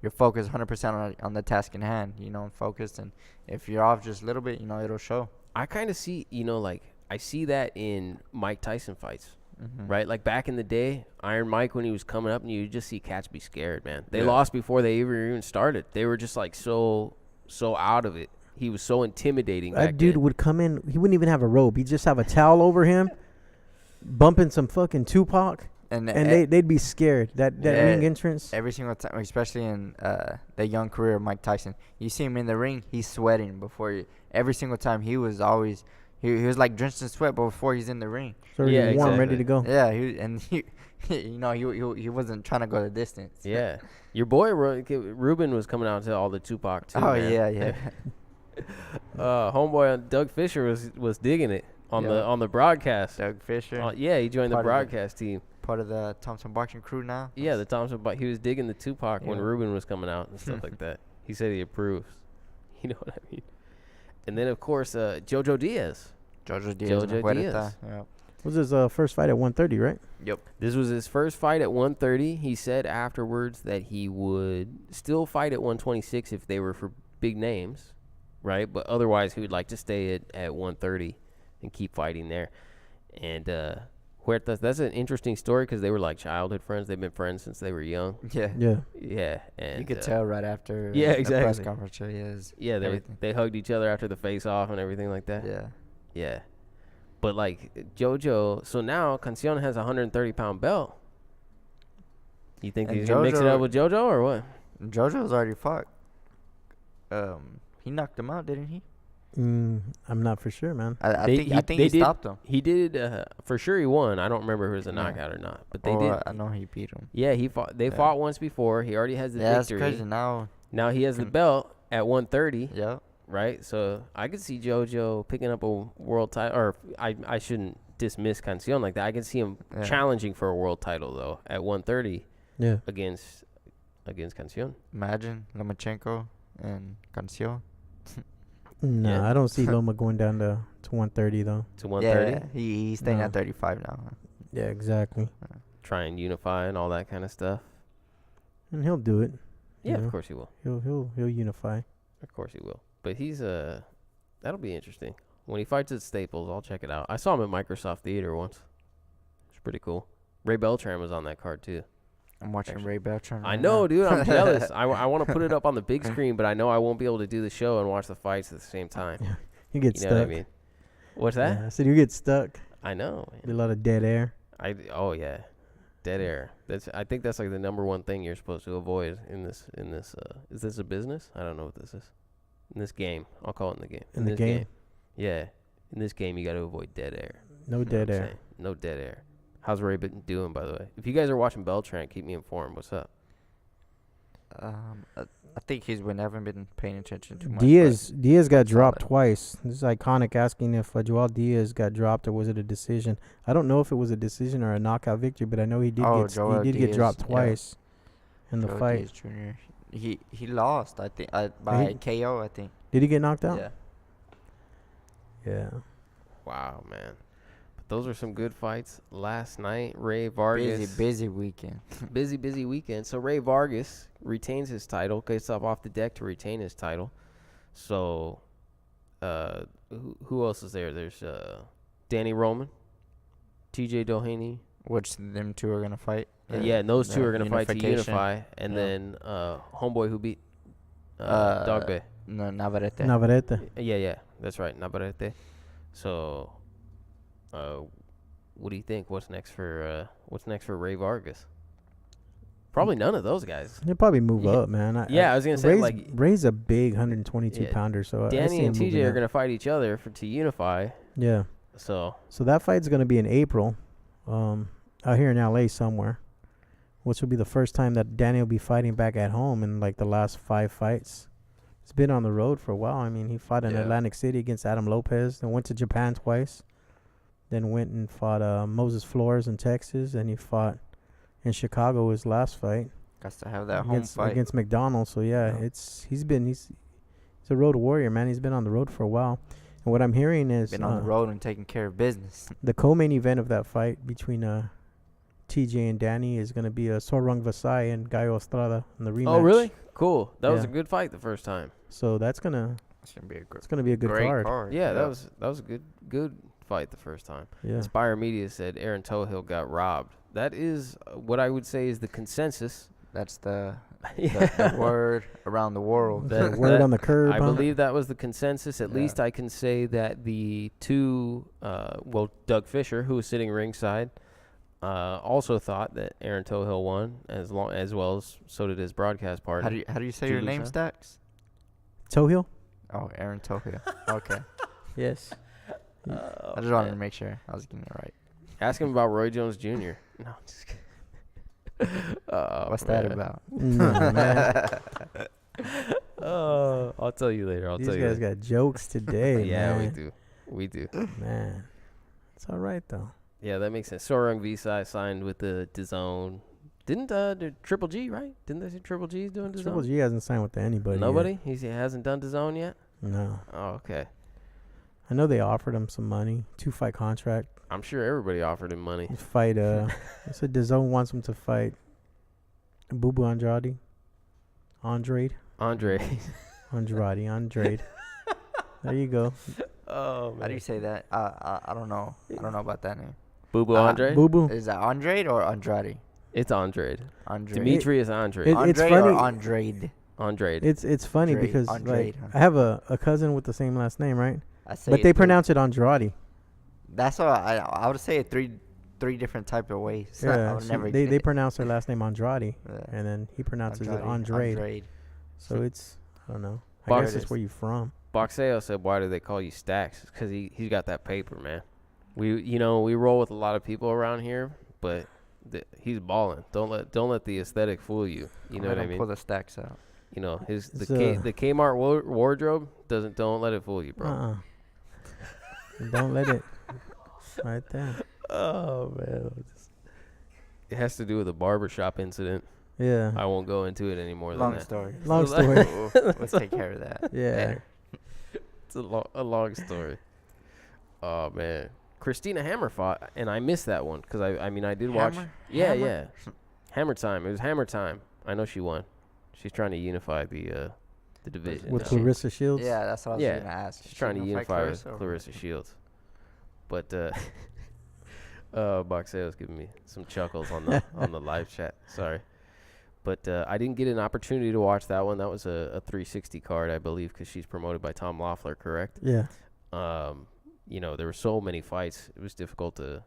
you're focused 100% on the task in hand, focused. And if you're off just a little bit, it'll show. I kind of see, I see that in Mike Tyson fights, right? Like back in the day, Iron Mike, when he was coming up, and you just see cats be scared, man. They lost before they even started. They were just like so out of it. He was so intimidating. That dude would come in, he wouldn't even have a robe. He'd just have a towel over him, bumping some fucking Tupac, and they'd be scared. That ring entrance. Every single time, especially in the young career of Mike Tyson, you see him in the ring, he's sweating every single time. He was always, he was like drenched in sweat before he's in the ring. So warm, ready to go. Yeah, he wasn't trying to go the distance. Yeah. Your boy Ruben was coming out to all the Tupac too. Oh, man. yeah. Homeboy Doug Fisher was digging it on the broadcast. Doug Fisher. He joined the broadcast team. Part of the Thompson Boxing crew now. Yeah, the Thompson. He was digging the Tupac when Ruben was coming out and stuff like that. He said he approves. You know what I mean? And then of course Jojo Diaz. Jojo Diaz. Yeah. Was his first fight at 130, right? Yep. This was his first fight at 130. He said afterwards that he would still fight at 126 if they were for big names, right? But otherwise, he would like to stay at 130 and keep fighting there. And Huertas, that's an interesting story because they were like childhood friends. They've been friends since they were young. Yeah. And you could tell right after exactly. the press conference. They hugged each other after the face-off and everything like that. Yeah. But like Jojo, so now Cancion has a 130-pound belt. You think he's gonna mix it up with Jojo or what? Jojo's already fought. He knocked him out, didn't he? I'm not for sure, man. I think he stopped him. He did for sure. He won. I don't remember if it was a knockout or not, but they did. I know he beat him. Yeah, he fought. They fought once before. He already has the victory. That's crazy. Now he has the belt at 130. Yeah. Right. So I could see Jojo picking up a world title, or I shouldn't dismiss Cancion like that. I can see him challenging for a world title though at 130. Yeah. Against Cancion. Imagine Lomachenko and Cancion. No, I don't see Loma going down to 130 though. To 130? Yeah, he's staying at 35 now. Yeah, exactly. Try and unify and all that kind of stuff. And he'll do it. Yeah, of course he will. He'll unify. Of course he will. But he's that'll be interesting. When he fights at Staples, I'll check it out. I saw him at Microsoft Theater once. It's pretty cool. Ray Beltran was on that card too. I'm watching Ray Beltran. I know, dude. I'm jealous. I want to put it up on the big screen, but I know I won't be able to do the show and watch the fights at the same time. Yeah, you get stuck. Know what I mean? What's that? Yeah, I said you get stuck. I know. Be a lot of dead air. Oh yeah, dead air. I think that's like the number one thing you're supposed to avoid in this. Is this a business? I don't know what this is. In this game, I'll call it in the game. In the this game? Yeah, in this game you got to avoid dead air. No dead air. No dead air. How's Ray been doing, by the way? If you guys are watching Beltran, keep me informed. What's up? I think haven't been paying attention too much. Diaz got dropped twice. This is iconic, asking if Joel Diaz got dropped or was it a decision. I don't know if it was a decision or a knockout victory, but I know he did get dropped twice in the fight. Diaz Jr. He lost, I think, by KO, I think. Did he get knocked out? Yeah. Yeah. Wow, man. But those are some good fights last night. Ray Vargas. Busy weekend. busy weekend. So Ray Vargas retains his title, gets up off the deck to retain his title. So who else is there? There's Danny Roman, TJ Doheny. Which them two are going to fight. Yeah, and those two are going to fight to unify. And then homeboy who beat Dogbe. No, Navarrete. Yeah, that's right, Navarrete. So, what do you think? What's next for Ray Vargas? Probably none of those guys. He'll probably move up, man. I was gonna say Ray's a big 122 pounder, so Danny and TJ are gonna fight each other to unify. Yeah. So that fight's gonna be in April, out here in LA somewhere, which will be the first time that Danny will be fighting back at home in like the last 5 fights. He's been on the road for a while. I mean, he fought in Atlantic City against Adam Lopez, then went to Japan twice, then went and fought Moses Flores in Texas, and he fought in Chicago his last fight. Got to have that home fight against McDonald. So he's a road warrior, man. He's been on the road for a while, and what I'm hearing is been on the road and taking care of business. The co-main event of that fight between TJ and Danny is going to be Sorong Vasai and Gaio Estrada in the rematch. Oh, really? Cool. That was a good fight the first time. So it's gonna be a good card. Yeah, that was a good fight the first time. Yeah. Inspire Media said Aaron Tohill got robbed. That is what I would say is the consensus. That's the word around the world. The word on the curb. I believe that was the consensus. At least I can say that the two, Doug Fisher, who was sitting ringside, also thought that Aaron Tohill won, as well as so did his broadcast partner. How do you say your name, Stacks? Tohill? Oh, Aaron Tohill. Okay. Yes. I just wanted to make sure I was getting it right. Ask him about Roy Jones Jr. No, I'm just kidding. What's that about? I'll tell you later. These guys got jokes today. Yeah, man. we do. Man, it's all right though. Yeah, that makes sense. Sorong Visai signed with the DAZN. Didn't Triple G, right? Didn't they say Triple G's doing DAZN? Triple G hasn't signed with anybody. Nobody? He hasn't done DAZN yet? No. Oh, okay. I know they offered him some money, 2-fight contract. I'm sure everybody offered him money. Fight. They said DAZN wants him to fight Bubu Andrade. Andrade. There you go. Oh, man. How do you say that? I don't know. I don't know about that name. Bubu Andrade? Bubu. Is that Andrade or Andrade? It's Andrade. Andrade. Demetrius Andrade. It's funny. Or Andrade? Andrade. It's funny because Andrade, I have a cousin with the same last name, right? But they pronounce it Andrade. That's what I would say it three different type of ways. Yeah, I would never they pronounce their last name Andrade, Yeah. and then he pronounces it Andrade. So it's, I don't know. I guess it's where you from. Boxeo said, "Why do they call you Stacks?" Because he's got that paper, man. We roll with a lot of people around here, but he's balling. Don't let the aesthetic fool you. You know what I mean? Pull the Stacks out. You know the Kmart wardrobe don't let it fool you, bro. Don't let it. Right there. Oh man, it has to do with a barbershop incident. Yeah. I won't go into it anymore. Long story. Long story. Let's take care of that. Yeah. Later. It's a long story. Oh man, Christina Hammer fought, and I missed that one because I did watch. Yeah. Hammer time. It was Hammer time. I know she won. She's trying to unify the division with now. Clarissa Shields. Yeah, that's what I was gonna ask. She's trying to unify with Clarissa Shields. But Boxeo's giving me some chuckles on the live chat. Sorry. But I didn't get an opportunity to watch that one. That was a 360 card, I believe, because she's promoted by Tom Loeffler, correct? Yeah. there were so many fights. It was difficult to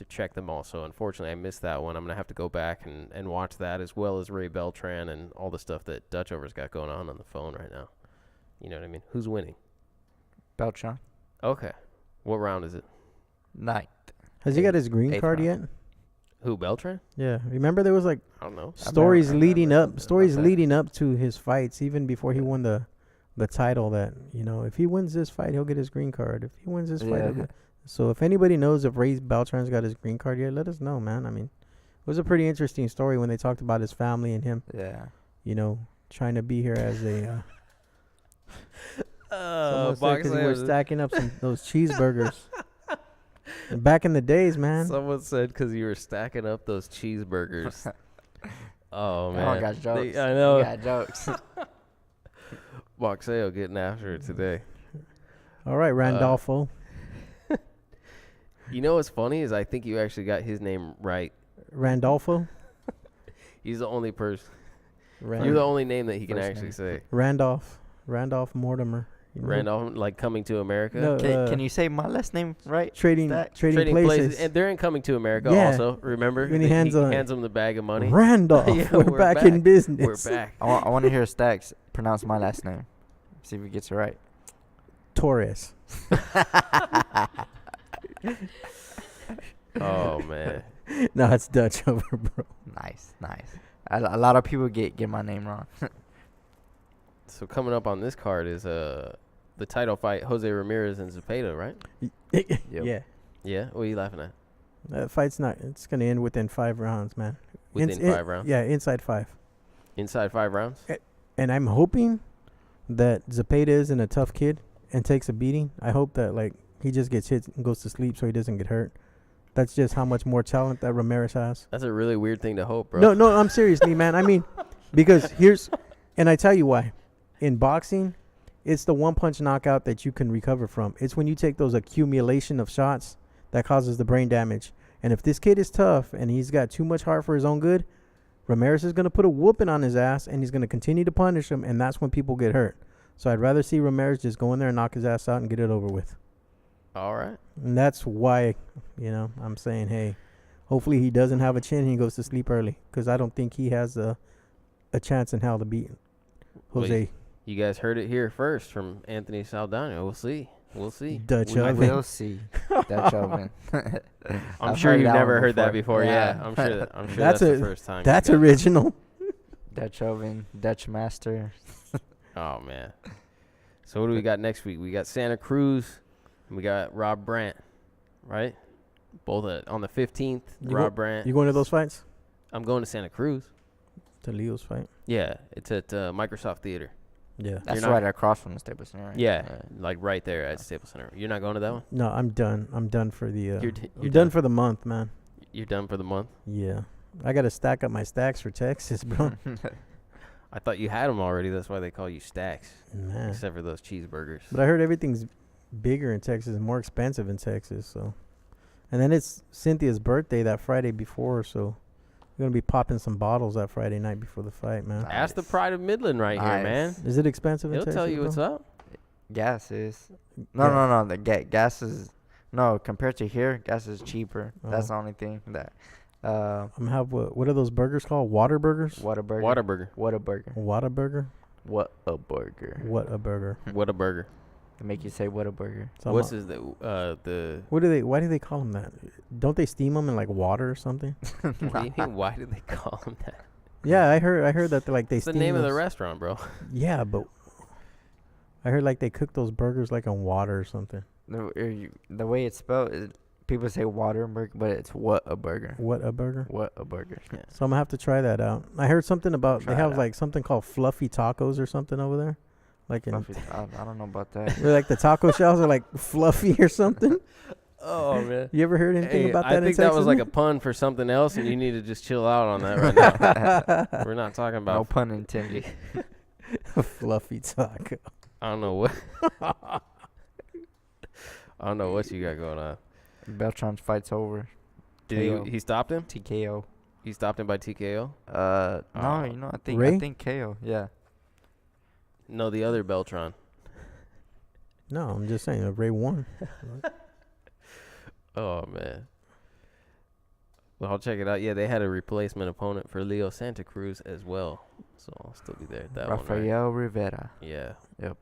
check them all. So unfortunately, I missed that one. I'm gonna have to go back and watch that, as well as Ray Beltran and all the stuff that Dutchover's got going on the phone right now. You know what I mean? Who's winning? Beltran. Okay. What round is it? 9th. Has he got his green card yet? Who, Beltran? Yeah. Remember there was like I don't know. stories I remember leading up to his fights, even before he won the title, that, if he wins this fight, he'll get his green card. If he wins this fight, he'll get. So if anybody knows if Ray Beltran's got his green card yet, let us know, man. I mean, it was a pretty interesting story when they talked about his family and him. Yeah. Trying to be here as a. Because he was stacking up those cheeseburgers. And back in the days, man. Someone said because you were stacking up those cheeseburgers. Oh, man. I got jokes. I know. You got jokes. Boxeo getting after it today. All right, Randolfo. You know what's funny is I think you actually got his name right. Randolfo? He's the only person. You're the only name that he can actually say. Randolph Mortimer. Randolph, like Coming to America. No, can you say my last name right? Trading places. And they're in Coming to America also. Remember? When he hands him the bag of money. Randolph, we're back in business. We're back. I want to hear Stacks pronounce my last name. See if he gets it right. Torres. Oh, man. No, it's Dutchover, bro. Nice. A lot of people get my name wrong. So coming up on this card is the title fight, Jose Ramirez and Zapata, right? Yeah. Yeah? What are you laughing at? That fight's it's going to end within 5 rounds, man. Within 5 rounds? Yeah, inside 5. Inside 5 rounds? And I'm hoping that Zapata isn't a tough kid and takes a beating. I hope that, he just gets hit and goes to sleep so he doesn't get hurt. That's just how much more talent that Ramirez has. That's a really weird thing to hope, bro. No, I'm seriously, man. I mean, because and I tell you why. In boxing, it's the one-punch knockout that you can recover from. It's when you take those accumulation of shots that causes the brain damage. And if this kid is tough and he's got too much heart for his own good, Ramirez is going to put a whooping on his ass, and he's going to continue to punish him, and that's when people get hurt. So I'd rather see Ramirez just go in there and knock his ass out and get it over with. All right. And that's why, I'm saying, hey, hopefully he doesn't have a chin and he goes to sleep early, because I don't think he has a chance in hell to beat Jose. Wait, you guys heard it here first from Anthony Saldana. We'll see. Dutchover. We'll see. Dutchover. I'm sure you've never heard that before. Yeah, I'm sure that's the first time. That's original. Dutchover, Dutch master. Oh, man. So what do we got next week? We got Santa Cruz. And we got Rob Brandt, right? Both on the 15th. Brandt. You going to those fights? I'm going to Santa Cruz. To Leo's fight? Yeah, it's at Microsoft Theater. Yeah. That's right across from the Staples Center, right? Yeah, right there at Staples Center. You're not going to that one? No, I'm done. I'm done for the you're done for the month, man. You're done for the month? Yeah. I got to stack up my stacks for Texas, bro. I thought you had them already. That's why they call you Stacks. Man. Except for those cheeseburgers. But I heard everything's bigger in Texas and more expensive in Texas, so. And then it's Cynthia's birthday that Friday before, so we're going to be popping some bottles that Friday night before the fight, man. Nice. Ask the Pride of Midland here, man. Is it expensive in He'll Texas? tell you what's up. Gas is. No. The gas is. No, compared to here, gas is cheaper. Oh. That's the only thing that. I'm gonna have what are those burgers called? Water burgers? Whataburger. Whataburger. Whataburger. Whataburger? What a burger. What a burger. What a burger. They make you say what a burger. So What's the why do they call them that? Don't they steam them in water or something? what do you mean, why do they call them that? Yeah, I heard that they It's the steam name of those. the restaurant, bro. Yeah, but I heard they cook those burgers on water or something. The way it's spelled, people say Waterburger, but it's what a burger. What a burger? What a burger. Yeah. So I'm gonna have to try that out. I heard something about Try they it have out. something called fluffy tacos or something over there. I don't know about that. Where the taco shells are fluffy or something. Oh, man. You ever heard anything about that? I think in that was Texas? a pun for something else, and you need to just chill out on that right now. We're not talking about. No pun intended. a fluffy taco. I don't know what. I don't know what you got going on. Beltran's fight's over. Did he stopped him? TKO. He stopped him by TKO? No, Ray? I think KO. Yeah. No, the other Beltran. No, I'm just saying Ray won. Oh man. Well, I'll check it out. Yeah, they had a replacement opponent for Leo Santa Cruz as well, so I'll still be there at that one. Rafael Rivera. Yeah. Yep.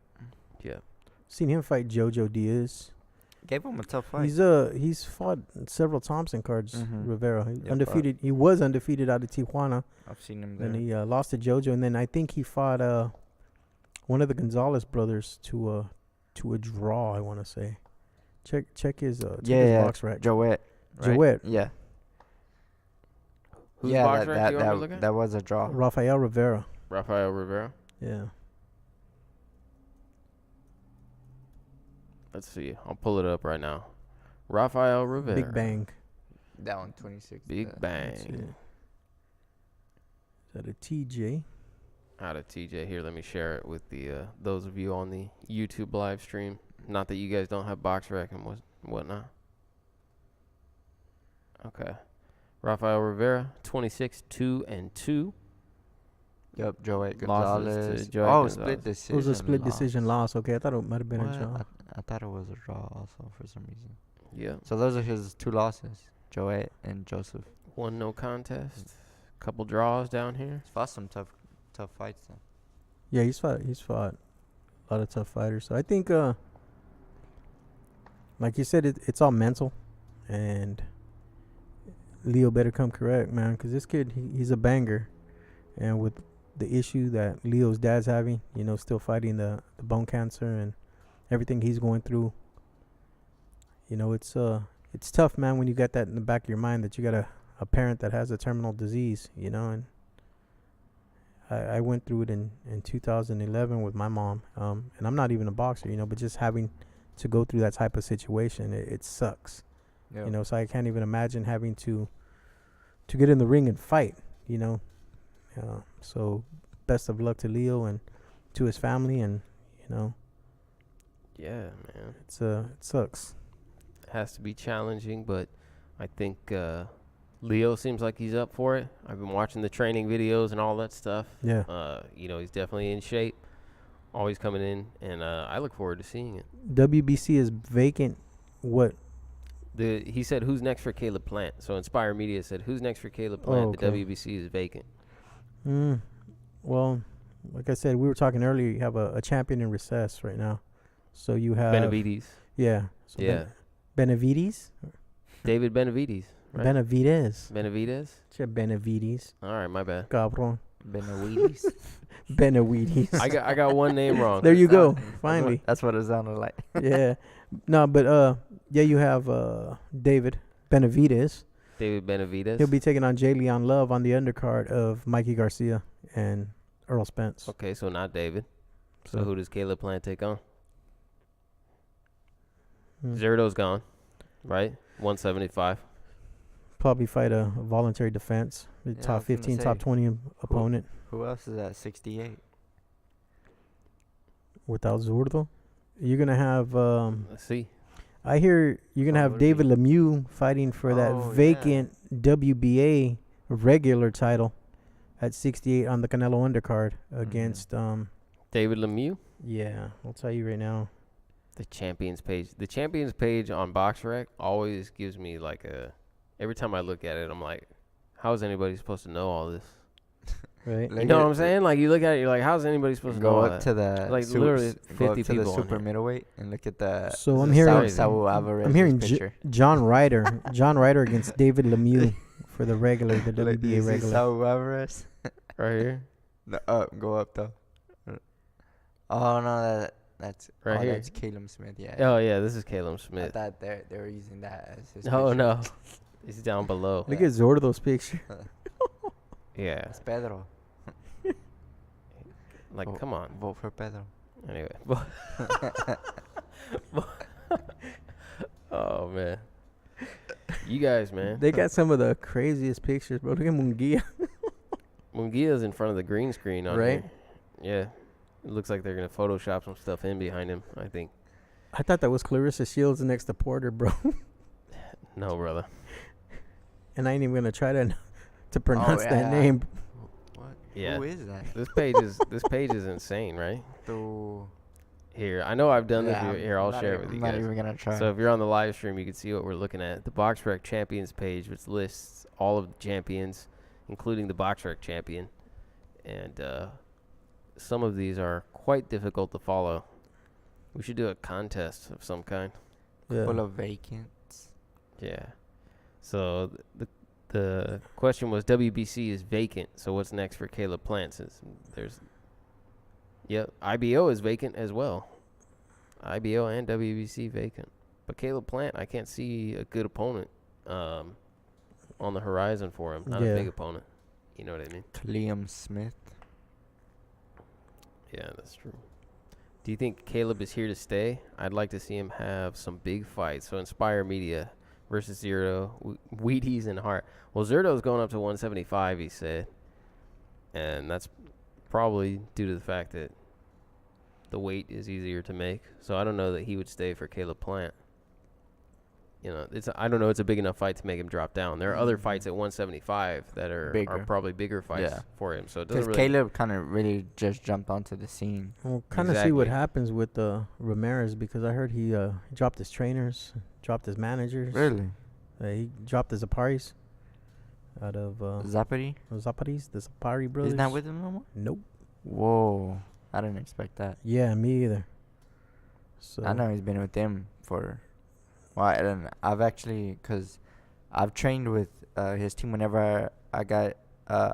Yeah. Seen him fight Jojo Diaz. Gave him a tough fight. He's fought several Thompson cards. Rivera, undefeated. He was undefeated out of Tijuana. I've seen him there. And he lost to Jojo, and then I think he fought one of the Gonzalez brothers to a draw. I want to say. Check his box rack. Joet. Right? Joet. Yeah. Whose box rack do you want to look at? That was a draw. Rafael Rivera. Rafael Rivera. Yeah. Let's see. I'll pull it up right now. Rafael Rivera. Big Bang. That one, 26. Big Bang. Is that a TJ? Out of TJ. Here, let me share it with the those of you on the YouTube live stream. Not that you guys don't have box rack and whatnot. Okay. Rafael Rivera, 26-2-2. Yep, Joet Losses Gonzalez. to Joet Split Gonzalez. decision. It was a split decision loss. Okay, I thought it might have been a draw. I thought it was a draw also for some reason. Yeah. So those are his 2 losses, Joet and Joseph. 1 no contest. Couple draws down here. He's fought some tough fights though. Yeah, he's fought a lot of tough fighters. So I think, like you said, it's all mental, and Leo better come correct, man, because this kid, he's a banger, and with the issue that Leo's dad's having, still fighting the bone cancer and everything he's going through, it's tough, man, when you got that in the back of your mind that you got a parent that has a terminal disease, and I went through it in 2011 with my mom, and I'm not even a boxer, but just having to go through that type of situation, it sucks. Yep. So I can't even imagine having to get in the ring and fight, so best of luck to Leo and to his family, and Yeah, man. it sucks. It has to be challenging, but I think Leo seems like he's up for it. I've been watching the training videos and all that stuff. Yeah. He's definitely in shape, always coming in, and I look forward to seeing it. WBC is vacant. What? He said, "Who's next for Caleb Plant?" So Inspire Media said, "Who's next for Caleb Plant?" okay. The WBC is vacant. Well, like I said, we were talking earlier. You have a champion in recess right now. So you have Benavides. Yeah. So Yeah. Benavides. David Benavides. Right? Benavides. Benavides. Benavides. All right, my bad. Cabron. Benavides. Benavides. I got one name wrong. There you go. Finally. That's what it sounded like. Yeah. No, but you have David Benavides. David Benavides. He'll be taking on Jay Leon Love on the undercard of Mikey Garcia and Earl Spence. Okay, so not David. So who does Caleb Plant take on? Zerto's gone, right? 175. Probably fight a voluntary defense. The top 15, top 20 opponent. Who else is at 68? Without Zurdo? You're going to have... Let's see. I hear you're going to have David Lemieux fighting for that vacant WBA regular title at 68 on the Canelo undercard against... David Lemieux? Yeah, I'll tell you right now. The champions page. The champions page on BoxRec always gives me like every time I look at it, I'm like, how is anybody supposed to know all this? Right. You know what I'm saying? Like, you look at it, you're like, how's anybody supposed to know all that? Go up to the like literally 50 go up to people the super on middleweight and look at the. So I'm hearing Saul Alvarez. I'm hearing picture. John Ryder. John Ryder against David Lemieux for the regular, the WBA regular. Saul Alvarez. Right here. Go up though. Oh no, that's right here. That's Caleb Smith. Yeah. Oh yeah, this is Caleb Smith. I thought they were using that as his. Oh picture. no, he's down below. Look at Zordo's picture. Yeah. It's Pedro. Like, come on. Vote for Pedro. Anyway. Oh man. You guys, man. They got some of the craziest pictures, bro. Look at Munguia. Munguia's in front of the green screen on right? Here. Yeah. It looks like they're gonna Photoshop some stuff in behind him, I think. I thought that was Clarissa Shields next to Porter, bro. No, brother. And I ain't even gonna try to pronounce that name. What? Yeah. Who is that? This page is insane, right? Here, I know I've done this. Here, I'll share it with you guys. I'm not even gonna try. So if you're on the live stream, you can see what we're looking at. The BoxRec Champions page, which lists all of the champions, including the BoxRec champion. And some of these are quite difficult to follow. We should do a contest of some kind. Full of vacants. Yeah. So the question was, WBC is vacant. So what's next for Caleb Plant? Since there's, IBO is vacant as well. IBO and WBC vacant. But Caleb Plant, I can't see a good opponent on the horizon for him. Not a big opponent. You know what I mean? Liam Smith. Yeah, that's true. Do you think Caleb is here to stay? I'd like to see him have some big fights. So Inspire Media versus Zerto, Wheaties and Hart. Well, Zerto's going up to 175, he said. And that's probably due to the fact that the weight is easier to make. So I don't know that he would stay for Caleb Plant. You know, I don't know it's a big enough fight to make him drop down. There are other fights at 175 that are probably bigger fights for him. So it doesn't really. Caleb kind of really just jumped onto the scene. We'll kind of see what happens with Ramirez, because I heard he dropped his trainers, dropped his managers. Really? He dropped his Zaparis out of Zapata? Zaparis, the Zapari brothers. He's not with him no more? Nope. Whoa. I didn't expect that. Yeah, me either. So I know he's been with them for... Well, I've actually... Because I've trained with his team whenever I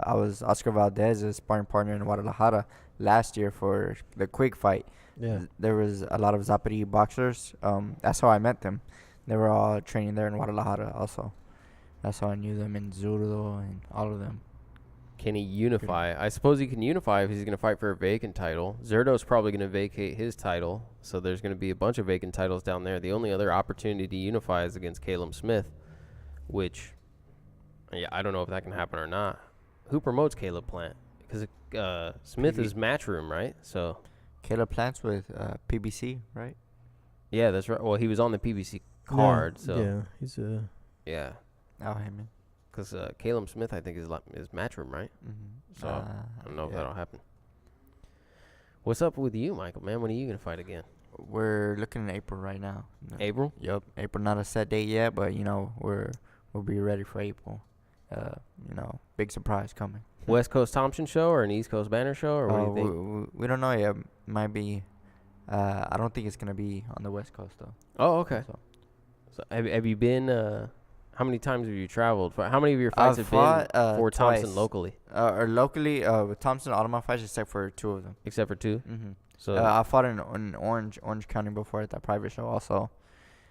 was Oscar Valdez's sparring partner in Guadalajara last year for the quick fight. Yeah. There was a lot of Zapati boxers. That's how I met them. They were all training there in Guadalajara also. That's how I knew them, and Zurdo and all of them. Can he unify? I suppose he can unify if he's going to fight for a vacant title. Zerdo's probably going to vacate his title, so there's going to be a bunch of vacant titles down there. The only other opportunity to unify is against Caleb Smith, which, I don't know if that can happen or not. Who promotes Caleb Plant? Because Smith is Matchroom, right? So Caleb Plant's with PBC, right? Yeah, that's right. Well, he was on the PBC card, so yeah, he's a Oh, hey man. Because Caleb Smith, I think, is Matchroom, right? Mm-hmm. So I don't know if that'll happen. What's up with you, Michael, man? When are you going to fight again? We're looking in April right now. April? Yep. April, not a set date yet, but, we'll be ready for April. Big surprise coming. West Coast Thompson show or an East Coast Banner show, or what do you think? We don't know yet. Might be. I don't think it's going to be on the West Coast, though. Oh, okay. So have you been... how many times have you traveled? How many of your fights have been for Thompson twice. locally? Locally, with Thompson, all of my fights except for 2 of them. Except for 2? Mm-hmm. So I fought in Orange County before at that private show also.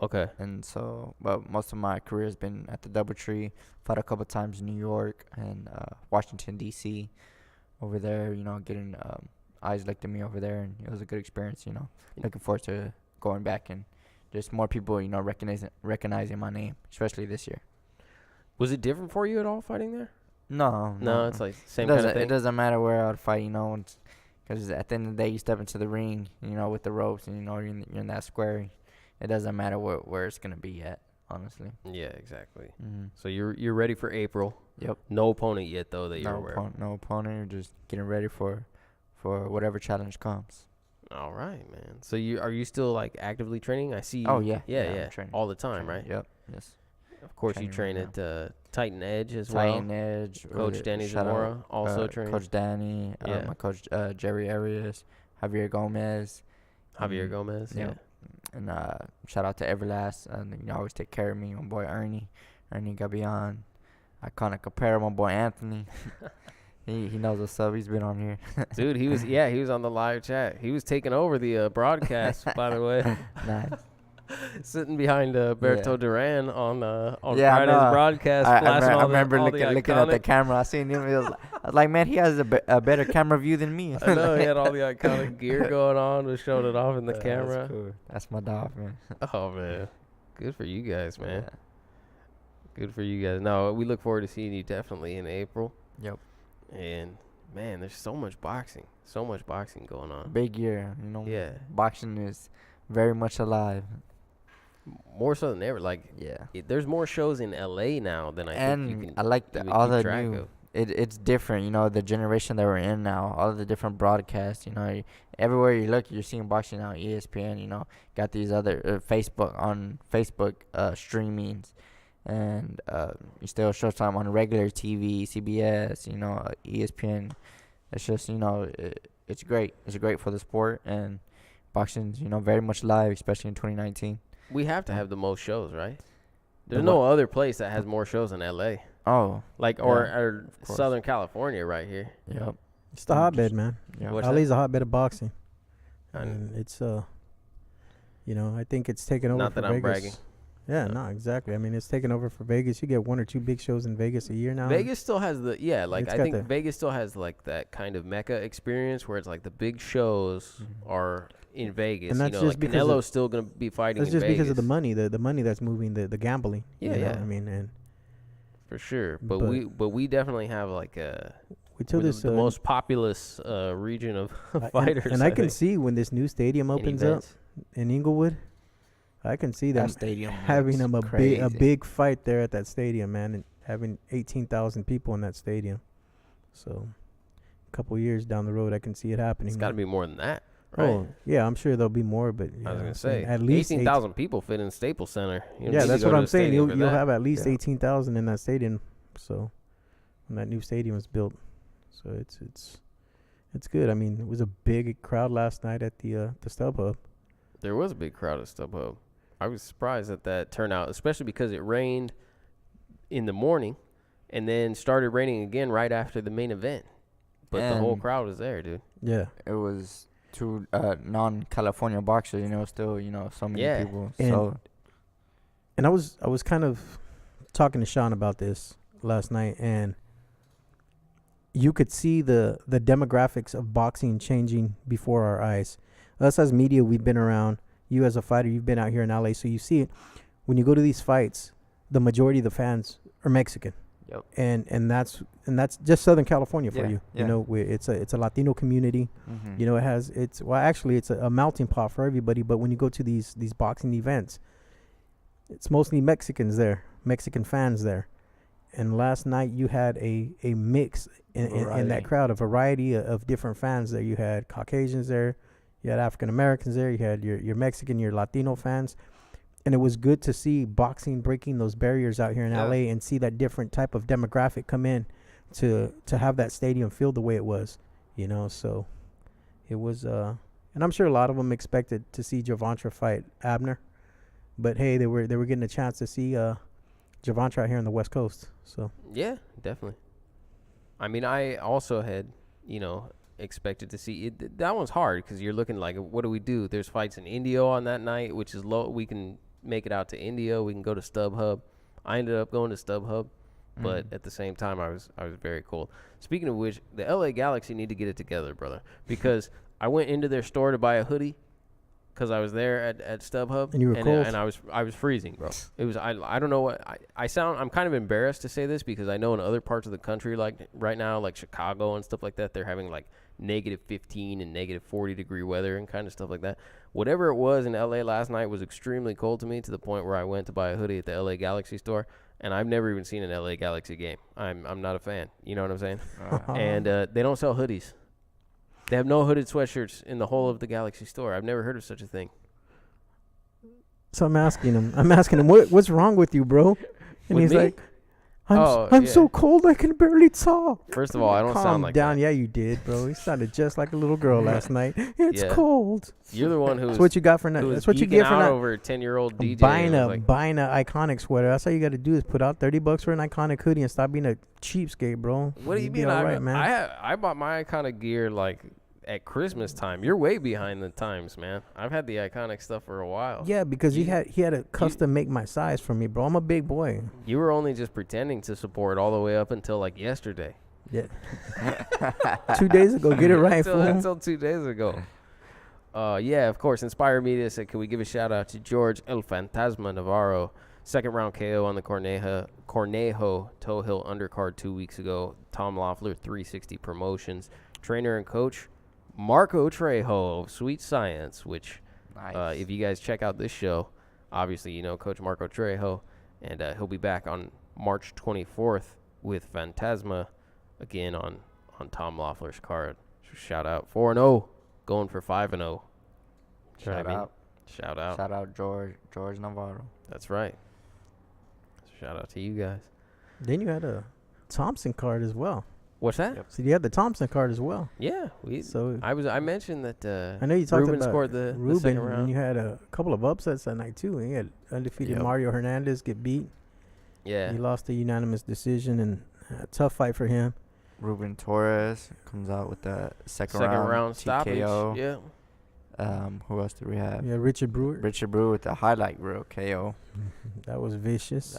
Okay. And so, but most of my career has been at the DoubleTree. Fought a couple times in New York and Washington, D.C. over there, getting eyes looked at me over there. And it was a good experience, Looking forward to going back and just more people, recognizing my name, especially this year. Was it different for you at all fighting there? No, it's like same kind of thing. It doesn't matter where I would fight, because at the end of the day, you step into the ring, with the ropes, and you're in that square. It doesn't matter where it's gonna be at, honestly. Yeah, exactly. Mm-hmm. So you're ready for April. Yep. No opponent yet, though, that you're aware of. No opponent. You're just getting ready for whatever challenge comes. All right, man. So are you still like actively training? I see. Oh yeah. Yeah. Training. All the time, right? Yep. Yes. Of course, you train right at Titan Edge as well. Titan Edge. Coach Danny Zamora also training. Coach Danny. My coach Jerry Arias, Javier Gomez. Gomez. Yeah. And shout out to Everlast, and you always take care of me. My boy Ernie Gabion, Iconic Apparel. My boy Anthony. He knows what's up. He's been on here. Dude, he was on the live chat. He was taking over the broadcast, by the way. Nice. Sitting behind Berto Duran on Friday's broadcast. I remember looking at the camera. I seen him. I was like, man, he has a better camera view than me. I know, he had all the iconic gear going on. Was showing it off in the camera. That's cool. That's my dog, man. Oh, man. Good for you guys, man. Yeah. Good for you guys. No, we look forward to seeing you definitely in April. Yep. And, man, there's so much boxing going on. Big year, Yeah. Boxing is very much alive. More so than ever. Like, yeah. There's more shows in LA now than I think you can. I like all the it's different, you know, the generation that we're in now, all of the different broadcasts, you know, everywhere you look, you're seeing boxing now. ESPN, you know, got these other Facebook streamings, and you still Showtime on regular TV, CBS, you know, ESPN. It's just, you know, it's great. It's great for the sport, and boxing's, you know, very much live, especially in 2019. We have to have the most shows, right? There's no other place that has more shows than L.A. Oh, like or Southern California right here. Yep. It's the hotbed, man. Yeah. LA's a hotbed of boxing, and it's you know, I think it's taken over. Not that for I'm Vegas. bragging. Yeah, no, exactly. I mean, it's taken over for Vegas. You get 1 or 2 big shows in Vegas a year now. Vegas still has Vegas still has like that kind of Mecca experience where it's like the big shows are in Vegas. And that's you know, just like because Canelo's still gonna be fighting. That's in just Vegas. because of the money, the money that's moving, the gambling. Yeah, you know? yeah. I mean, and for sure, but we definitely have like we took this the most populous region of fighters. And I can see when this new stadium opens up in Inglewood, I can see them having them a big fight there at that stadium, man, and having 18,000 people in that stadium. So, a couple years down the road, I can see it happening. It's got to be more than that, right? Oh, yeah, I'm sure there'll be more, but I was gonna say at least 18,000 people fit in Staples Center. Yeah, that's what I'm saying. You'll have at least 18,000 in that stadium. So, when that new stadium is built, so it's good. I mean, it was a big crowd last night at the StubHub. There was a big crowd at StubHub. I was surprised at that turnout, especially because it rained in the morning and then started raining again right after the main event. But the whole crowd was there, dude. Yeah. It was 2 non-California boxers, you know, still, you know, so many people. And I was kind of talking to Sean about this last night, and you could see the demographics of boxing changing before our eyes. Us as media, we've been around. You as a fighter, you've been out here in LA, so you see it. When you go to these fights, the majority of the fans are Mexican. Yep. And that's just Southern California for you. Yeah. You know, it's a Latino community. Mm-hmm. You know, it's a melting pot for everybody. But when you go to these boxing events, it's mostly Mexicans there, Mexican fans there. And last night you had a mix in that crowd, a variety of different fans there. You had Caucasians there. You had African Americans there. You had your Mexican, your Latino fans. And it was good to see boxing breaking those barriers out here in LA and see that different type of demographic come in to have that stadium feel the way it was, you know. So it was, and I'm sure a lot of them expected to see Gervonta fight Abner. But, hey, they were getting a chance to see Gervonta out here on the West Coast. So yeah, definitely. I mean, I also had, you know, expected to see it. That one's hard because you're looking like, what do we do? There's fights in Indio on that night, which is low. We can make it out to Indio. We can go to StubHub. I ended up going to StubHub, but at the same time, I was very cold. Speaking of which, the LA Galaxy need to get it together, brother, because I went into their store to buy a hoodie because I was there at StubHub, and you were cold, and I was freezing, bro. It was I don't know what I'm kind of embarrassed to say this because I know in other parts of the country, like right now, like Chicago and stuff like that, they're having like -15 and -40 degree weather and kind of stuff like that. Whatever it was in LA last night was extremely cold to me, to the point where I went to buy a hoodie at the LA Galaxy store, and I've never even seen an LA Galaxy game. I'm not a fan. You know what I'm saying? And they don't sell hoodies. They have no hooded sweatshirts in the whole of the Galaxy store. I've never heard of such a thing. So I'm asking him, what's wrong with you, bro? And with he's me? like, I'm so cold I can barely talk. First of all, I don't sound like down. that. Yeah, you did, bro. You sounded just like a little girl last night. It's cold. You're the one who's. That's what you got for that. That's what you get for that. Over a 10-year-old DJ. Buying a iconic sweater. That's all you got to do is put out $30 for an iconic hoodie and stop being a cheapskate, bro. What do you mean? All right, man. I bought my iconic gear like at Christmas time. You're way behind the times, man. I've had the iconic stuff for a while. Yeah, because he had to custom make my size for me, bro. I'm a big boy. You were only just pretending to support all the way up until like yesterday. Yeah. 2 days ago, get it right, fool. Until 2 days ago. Yeah, of course. Inspire Media said, can we give a shout out to George El Fantasma Navarro? Second round KO on the Cornejo Toe Hill undercard 2 weeks ago. Tom Loeffler, 360 Promotions. Trainer and coach Marco Trejo of Sweet Science, which if you guys check out this show, obviously you know Coach Marco Trejo, and he'll be back on March 24th with Fantasma again on Tom Loeffler's card. So shout out 4-0, going for 5-0. Shout out. Shout out. Shout out George Navarro. That's right. Shout out to you guys. Then you had a Thompson card as well. What's that? Yep. So you had the Thompson card as well. Yeah, I mentioned that. I know you talked Ruben about scored the Ruben, second round. and you had a couple of upsets that night too. And you had undefeated Mario Hernandez get beat. Yeah, he lost a unanimous decision, and a tough fight for him. Ruben Torres comes out with the second round stoppage. TKO. Yeah. Who else do we have? Yeah, Richard Brewer. Richard Brewer with the highlight reel KO. That was vicious.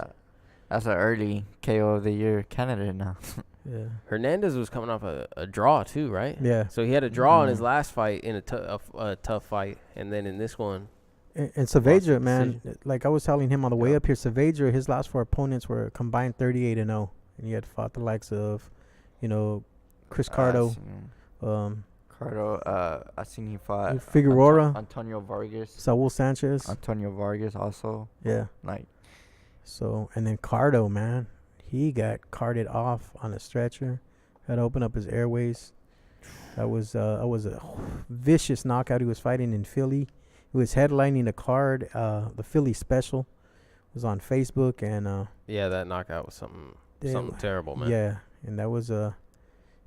That's an early KO of the year candidate now. Yeah. Hernandez was coming off a draw too, right? Yeah. So he had a draw in his last fight in a tough fight, and then in this one. And Saavedra, man, like I was telling him on the way up here, Saavedra, his last 4 opponents were combined 38-0, and he had fought the likes of, Chris Cardo. I seen he fought Figueroa, Antonio Vargas, Saul Sanchez. Antonio Vargas also. Yeah. So, and then Cardo, man, he got carted off on a stretcher, had to open up his airways. That was a vicious knockout. He was fighting in Philly. He was headlining the card. The Philly special was on Facebook, and that knockout was something terrible, man. Yeah, and that was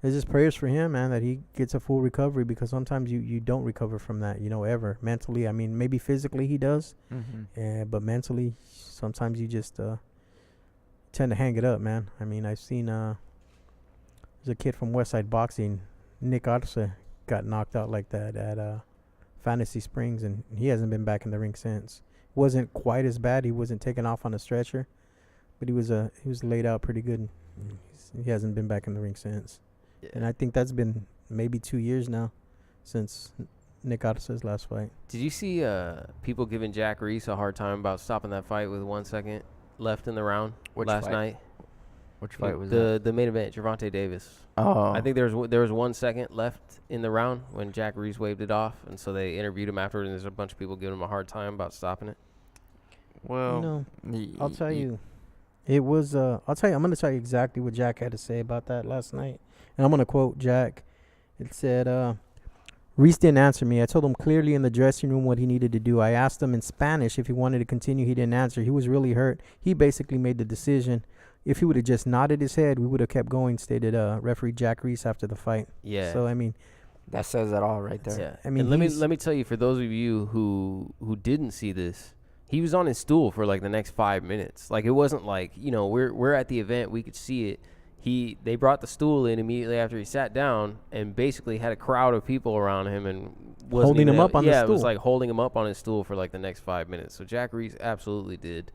it's just prayers for him, man, that he gets a full recovery, because sometimes you don't recover from that, ever mentally. I mean, maybe physically he does, but mentally sometimes you just tend to hang it up, man. I mean, I've seen there's a kid from Westside Boxing, Nick Arce, got knocked out like that at Fantasy Springs, and he hasn't been back in the ring since. Wasn't quite as bad. He wasn't taken off on a stretcher, but he was laid out pretty good. He hasn't been back in the ring since. Yeah. And I think that's been maybe 2 years now since Nick Arce's last fight. Did you see people giving Jack Reese a hard time about stopping that fight with 1 second left in the round last night? Which fight was that? The main event, Gervonta Davis. Oh. I think there was 1 second left in the round when Jack Reese waved it off, and so they interviewed him afterward, and there's a bunch of people giving him a hard time about stopping it. Well, I'll tell you. It was, I'm going to tell you exactly what Jack had to say about that last night. And I'm going to quote Jack. It said, Reese didn't answer me. I told him clearly in the dressing room what he needed to do. I asked him in Spanish if he wanted to continue. He didn't answer. He was really hurt. He basically made the decision. If he would have just nodded his head, we would have kept going, stated referee Jack Reese after the fight. Yeah. So, I mean, that says it all right there. Yeah. I mean, and let me tell you, for those of you who didn't see this, he was on his stool for like the next 5 minutes. Like, it wasn't like, we're at the event, we could see it. They brought the stool in immediately after he sat down, and basically had a crowd of people around him and holding him up on the stool. Yeah, it was like holding him up on his stool for like the next 5 minutes. So Jack Reese absolutely did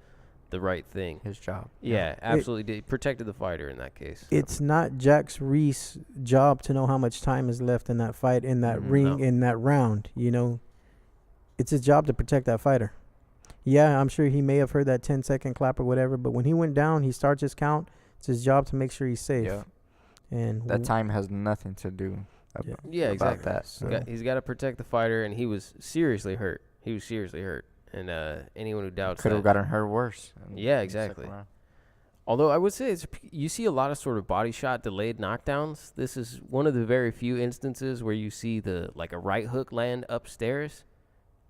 the right thing. His job. Yeah, absolutely did. Protected the fighter in that case. It's not Jack Reese's job to know how much time is left in that fight, in that ring, in that round. It's his job to protect that fighter. Yeah, I'm sure he may have heard that 10-second clap or whatever, but when he went down, he starts his count. It's his job to make sure he's safe. Yeah. And that time has nothing to do about exactly. that. So. He's got to protect the fighter, and he was seriously hurt. And anyone who doubts could have gotten hurt worse. Yeah, exactly. Although I would say you see a lot of sort of body shot delayed knockdowns. This is one of the very few instances where you see a right hook land upstairs,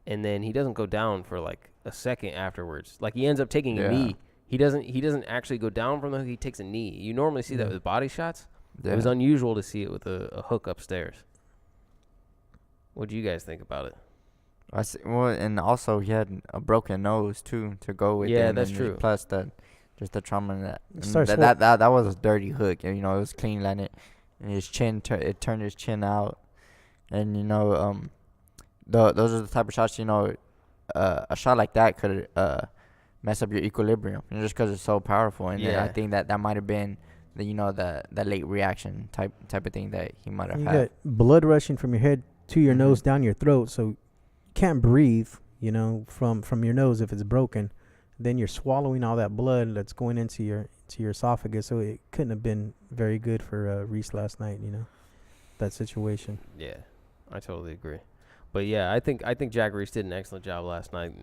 and then he doesn't go down for like a second afterwards. Like, he ends up taking a knee. He doesn't actually go down from the hook. He takes a knee. You normally see that with body shots. Yeah. It was unusual to see it with a hook upstairs. What do you guys think about it? I see, well, and also he had a broken nose too to go with. Yeah, that's true. Plus the trauma in that. That was a dirty hook. It was clean landed, and his chin it turned his chin out, and those are the type of shots. A shot like that could mess up your equilibrium, just because it's so powerful. And then I think that might have been the late reaction type of thing that he might have had. You got blood rushing from your head to your nose down your throat, so you can't breathe. From your nose if it's broken. Then you're swallowing all that blood that's going into your esophagus. So it couldn't have been very good for Reese last night. That situation. Yeah, I totally agree. But yeah, I think Jack Reese did an excellent job last night,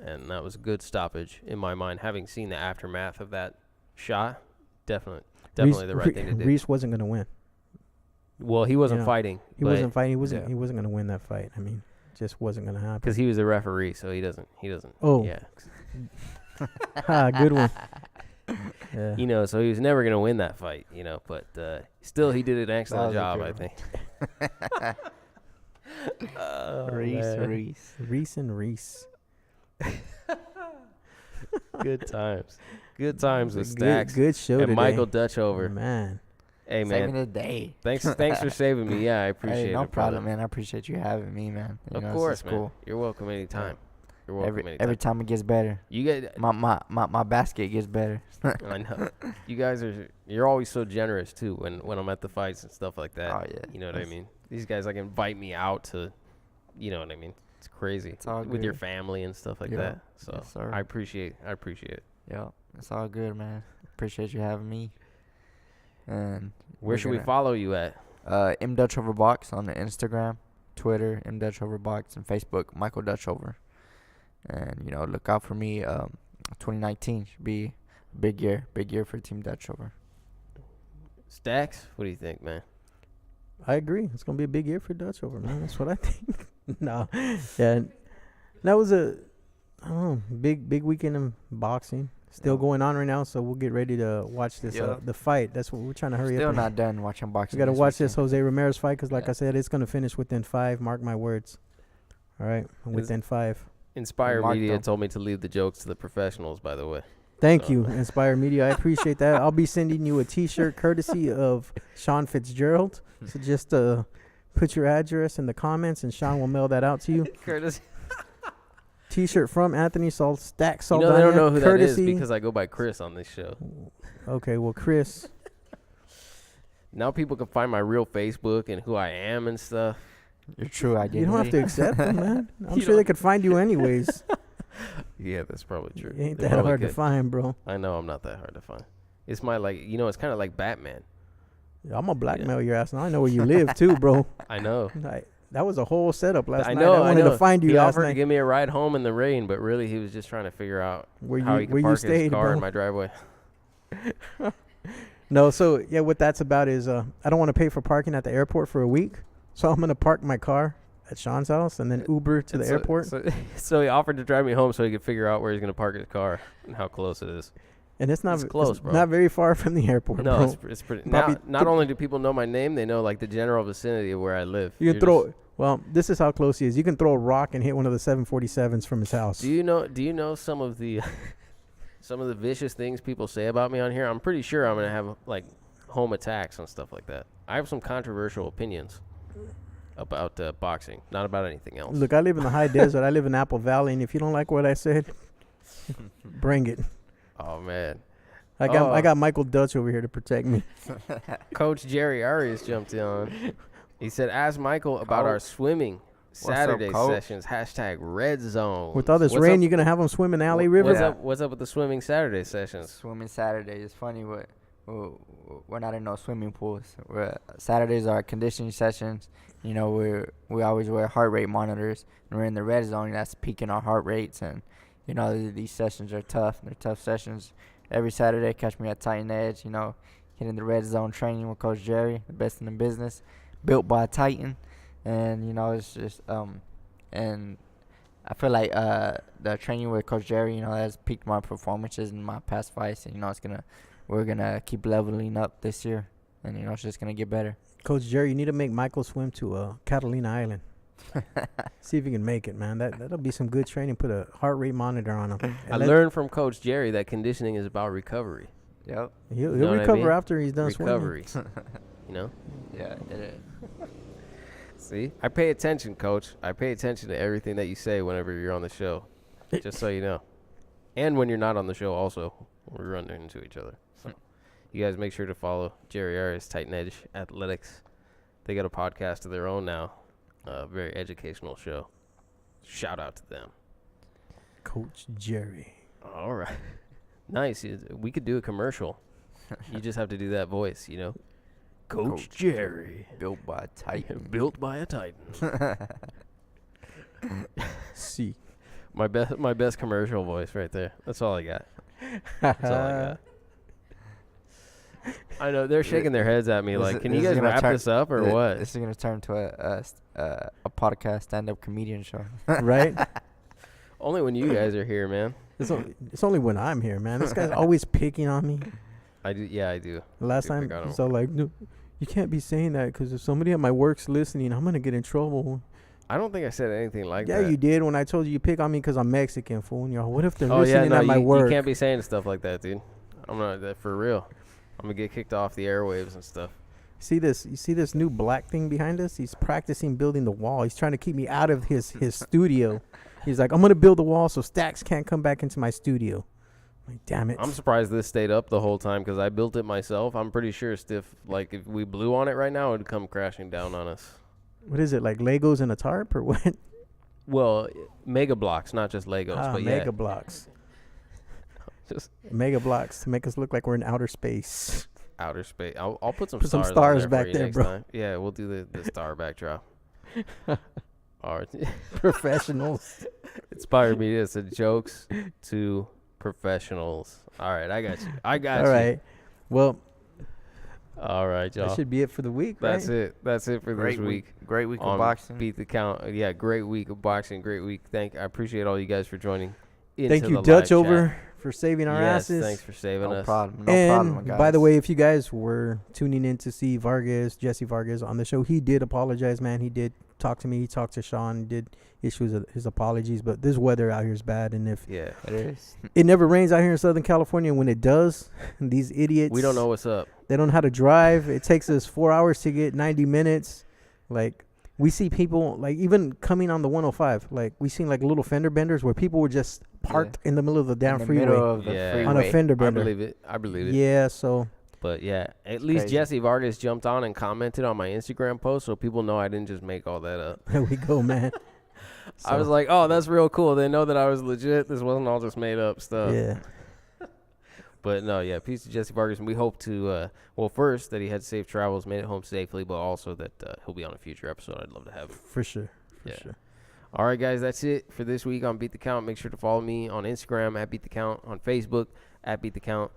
and that was a good stoppage in my mind. Having seen the aftermath of that shot, Definitely Reese, the right thing to do. Reese wasn't gonna win. Well, he wasn't fighting. He wasn't fighting. He wasn't. yeah. He wasn't gonna win that fight. I mean, just wasn't gonna happen. Because he was a referee, so he doesn't. Oh. Yeah. Good one. Yeah. You know, so he was never gonna win that fight. You know, but still, he did an excellent job, I think. Reese and Reese. Good times. Good times with Stacks. Good show and today. Michael Dutchover. Man. Hey, man. Saving the day. Thanks for saving me. Yeah, I appreciate it. No problem, brother. man. I appreciate you having me, man. Of course, man. Cool. You're welcome anytime. You're welcome anytime. Every time it gets better. You get my basket gets better. I know. You guys you're always so generous too when I'm at the fights and stuff like that. Oh yeah. You know what I mean? These guys like invite me out to, you know what I mean? It's crazy. It's all with good. your family and stuff like that. So yes, I appreciate it. Yeah, it's all good, man. Appreciate you having me. And where should we follow you at? M Dutchover Box on the Instagram, Twitter, M Dutchover Box, and Facebook, Michael Dutchover. And you know, look out for me. 2019 should be a big year for Team Dutchover. Stacks, what do you think, man? I agree. It's gonna be a big year for Dutchover, man. That's what I think. No, yeah, that was I don't know, big weekend in boxing. Still going on right now, so we'll get ready to watch this the fight. That's what we're trying to hurry up. Still not done watching boxing. We got to watch this Jose Ramirez fight because, like I said, it's going to finish within 5. Mark my words. All right, within 5. Inspire Media told me to leave the jokes to the professionals, by the way. Thank you, Inspire Media. I appreciate that. I'll be sending you a T-shirt courtesy of Sean Fitzgerald. So just put your address in the comments, and Sean will mail that out to you. Courtesy. T-shirt from Anthony Stack Saldana. You know, they don't know who courtesy. That is because I go by Chris on this show. Okay, well, Chris. Now people can find my real Facebook and who I am and stuff. Your true identity. You don't have to accept them, man. I'm sure they could find you anyways. Yeah, that's probably true. You ain't that hard to find, bro. I know I'm not that hard to find. It's my it's kind of like Batman. Yeah, I'm gonna blackmail your ass. Now I know where you live too, bro. I know. That was a whole setup last night. I wanted to find you he last offered night. to give me a ride home in the rain, but really he was just trying to figure out how he could where park you stayed, his car bro. in my driveway. No, so yeah, what that's about is I don't want to pay for parking at the airport for a week, so I'm gonna park my car at Sean's house and then Uber to the airport. So he offered to drive me home so he could figure out where he's gonna park his car and how close it is. And it's close, bro. Not very far from the airport. No, bro. it's pretty. Not only do people know my name, they know like the general vicinity of where I live. You can throw. Well, this is how close he is. You can throw a rock and hit one of the 747s from his house. Do you know some of the vicious things people say about me on here? I'm pretty sure I'm gonna have like home attacks and stuff like that. I have some controversial opinions about boxing, not about anything else. Look, I live in the high desert. I live in Apple Valley, and if you don't like what I said, bring it. Oh man, I got Michael Dutch over here to protect me. Coach Jerry Arias jumped in. He said, "Ask Michael about our swimming Saturday sessions. #Red Zone." With all this rain, you're gonna have them swim in Alley River. What's up with the swimming Saturday sessions? Swimming Saturday is funny. We're not in no swimming pools. Saturdays are conditioning sessions. You know, we always wear heart rate monitors, and we're in the red zone. That's peaking our heart rates, and you know these sessions are tough. They're tough sessions. Every Saturday, catch me at Titan Edge. You know, hitting the red zone training with Coach Jerry, the best in the business, built by a Titan, and you know it's just and I feel like the training with Coach Jerry, you know, has peaked my performances in my past fights, and you know we're gonna keep leveling up this year, and you know it's just gonna get better. Coach Jerry, you need to make Michael swim to Catalina Island. See if you can make it, man. That'll be some good training. Put a heart rate monitor on him. I learned from Coach Jerry that conditioning is about recovery. Yep. He'll recover after he's done recovery. swimming. You know? Yeah, it is. See? I pay attention, Coach. I pay attention to everything that you say whenever you're on the show. Just so you know. And when you're not on the show also. We run into each other. So you guys make sure to follow Jerry Arias, Titan Edge Athletics. They got a podcast of their own now. Very educational show. Shout out to them. Coach Jerry. All right. Nice. We could do a commercial. You just have to do that voice, you know. Coach Jerry. Built by a Titan. Built by a Titan. See. My best commercial voice right there. That's all I got. That's all I got. I know they're shaking their heads at me like, can you guys wrap this up or what? This is gonna turn to a podcast stand-up comedian show. Right? Only when you guys are here, man. It's only when I'm here, man. This guy's always picking on me. I do. Yeah, I do. Last time, he's all like, no, you can't be saying that because if somebody at my work's listening, I'm going to get in trouble. I don't think I said anything like that. Yeah, you did when I told you pick on me because I'm Mexican, fool. Y'all, what if they're listening at my work? You can't be saying stuff like that, dude. I'm not that for real. I'm going to get kicked off the airwaves and stuff. You see this new black thing behind us? He's practicing building the wall. He's trying to keep me out of his studio. He's like, I'm going to build the wall so Stacks can't come back into my studio. Like, damn it. I'm surprised this stayed up the whole time because I built it myself. I'm pretty sure if we blew on it right now, it would come crashing down on us. What is it, like Legos in a tarp or what? Well, mega blocks, not just Legos, but mega blocks. Just mega blocks to make us look like we're in outer space. Outer space. I'll put some stars back there, bro. Time. Yeah, we'll do the star backdrop. All right. Professionals. Inspired me. It's a jokes to professionals. All right, I got you. All right. Well. All right, y'all. That should be it for the week, right? That's it for this week. Great week of boxing. Beat the Count. Yeah, great week of boxing. Great week. I appreciate all you guys for joining. Thank you, Dutchover, for saving our asses. Thanks for saving us. No problem, guys. By the way, if you guys were tuning in to see Jesse Vargas on the show, he did apologize, man. He did talk to me. He talked to Sean. Did issue his apologies. But this weather out here is bad, and if it is, it never rains out here in Southern California. When it does, these idiots, we don't know what's up. They don't know how to drive. It takes us 4 hours to get 90 minutes. Like, we see people, like, even coming on the 105, like, we seen, like, little fender benders where people were just parked in the middle of the damn freeway. Freeway. On a fender bender. I believe it. Yeah, so. But, yeah, at least Jesse Vargas jumped on and commented on my Instagram post so people know I didn't just make all that up. There we go, man. So. I was like, oh, that's real cool. They know that I was legit. This wasn't all just made up stuff. Yeah. But, no, yeah, peace to Jesse Vargas. And we hope to, first, that he had safe travels, made it home safely, but also that he'll be on a future episode. I'd love to have him. For sure. For sure. All right, guys, that's it for this week on Beat the Count. Make sure to follow me on Instagram at Beat the Count, on Facebook at Beat the Count.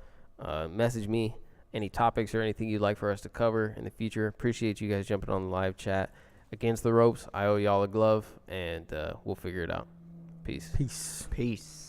Message me any topics or anything you'd like for us to cover in the future. Appreciate you guys jumping on the live chat. Against the ropes, I owe y'all a glove, and we'll figure it out. Peace. Peace.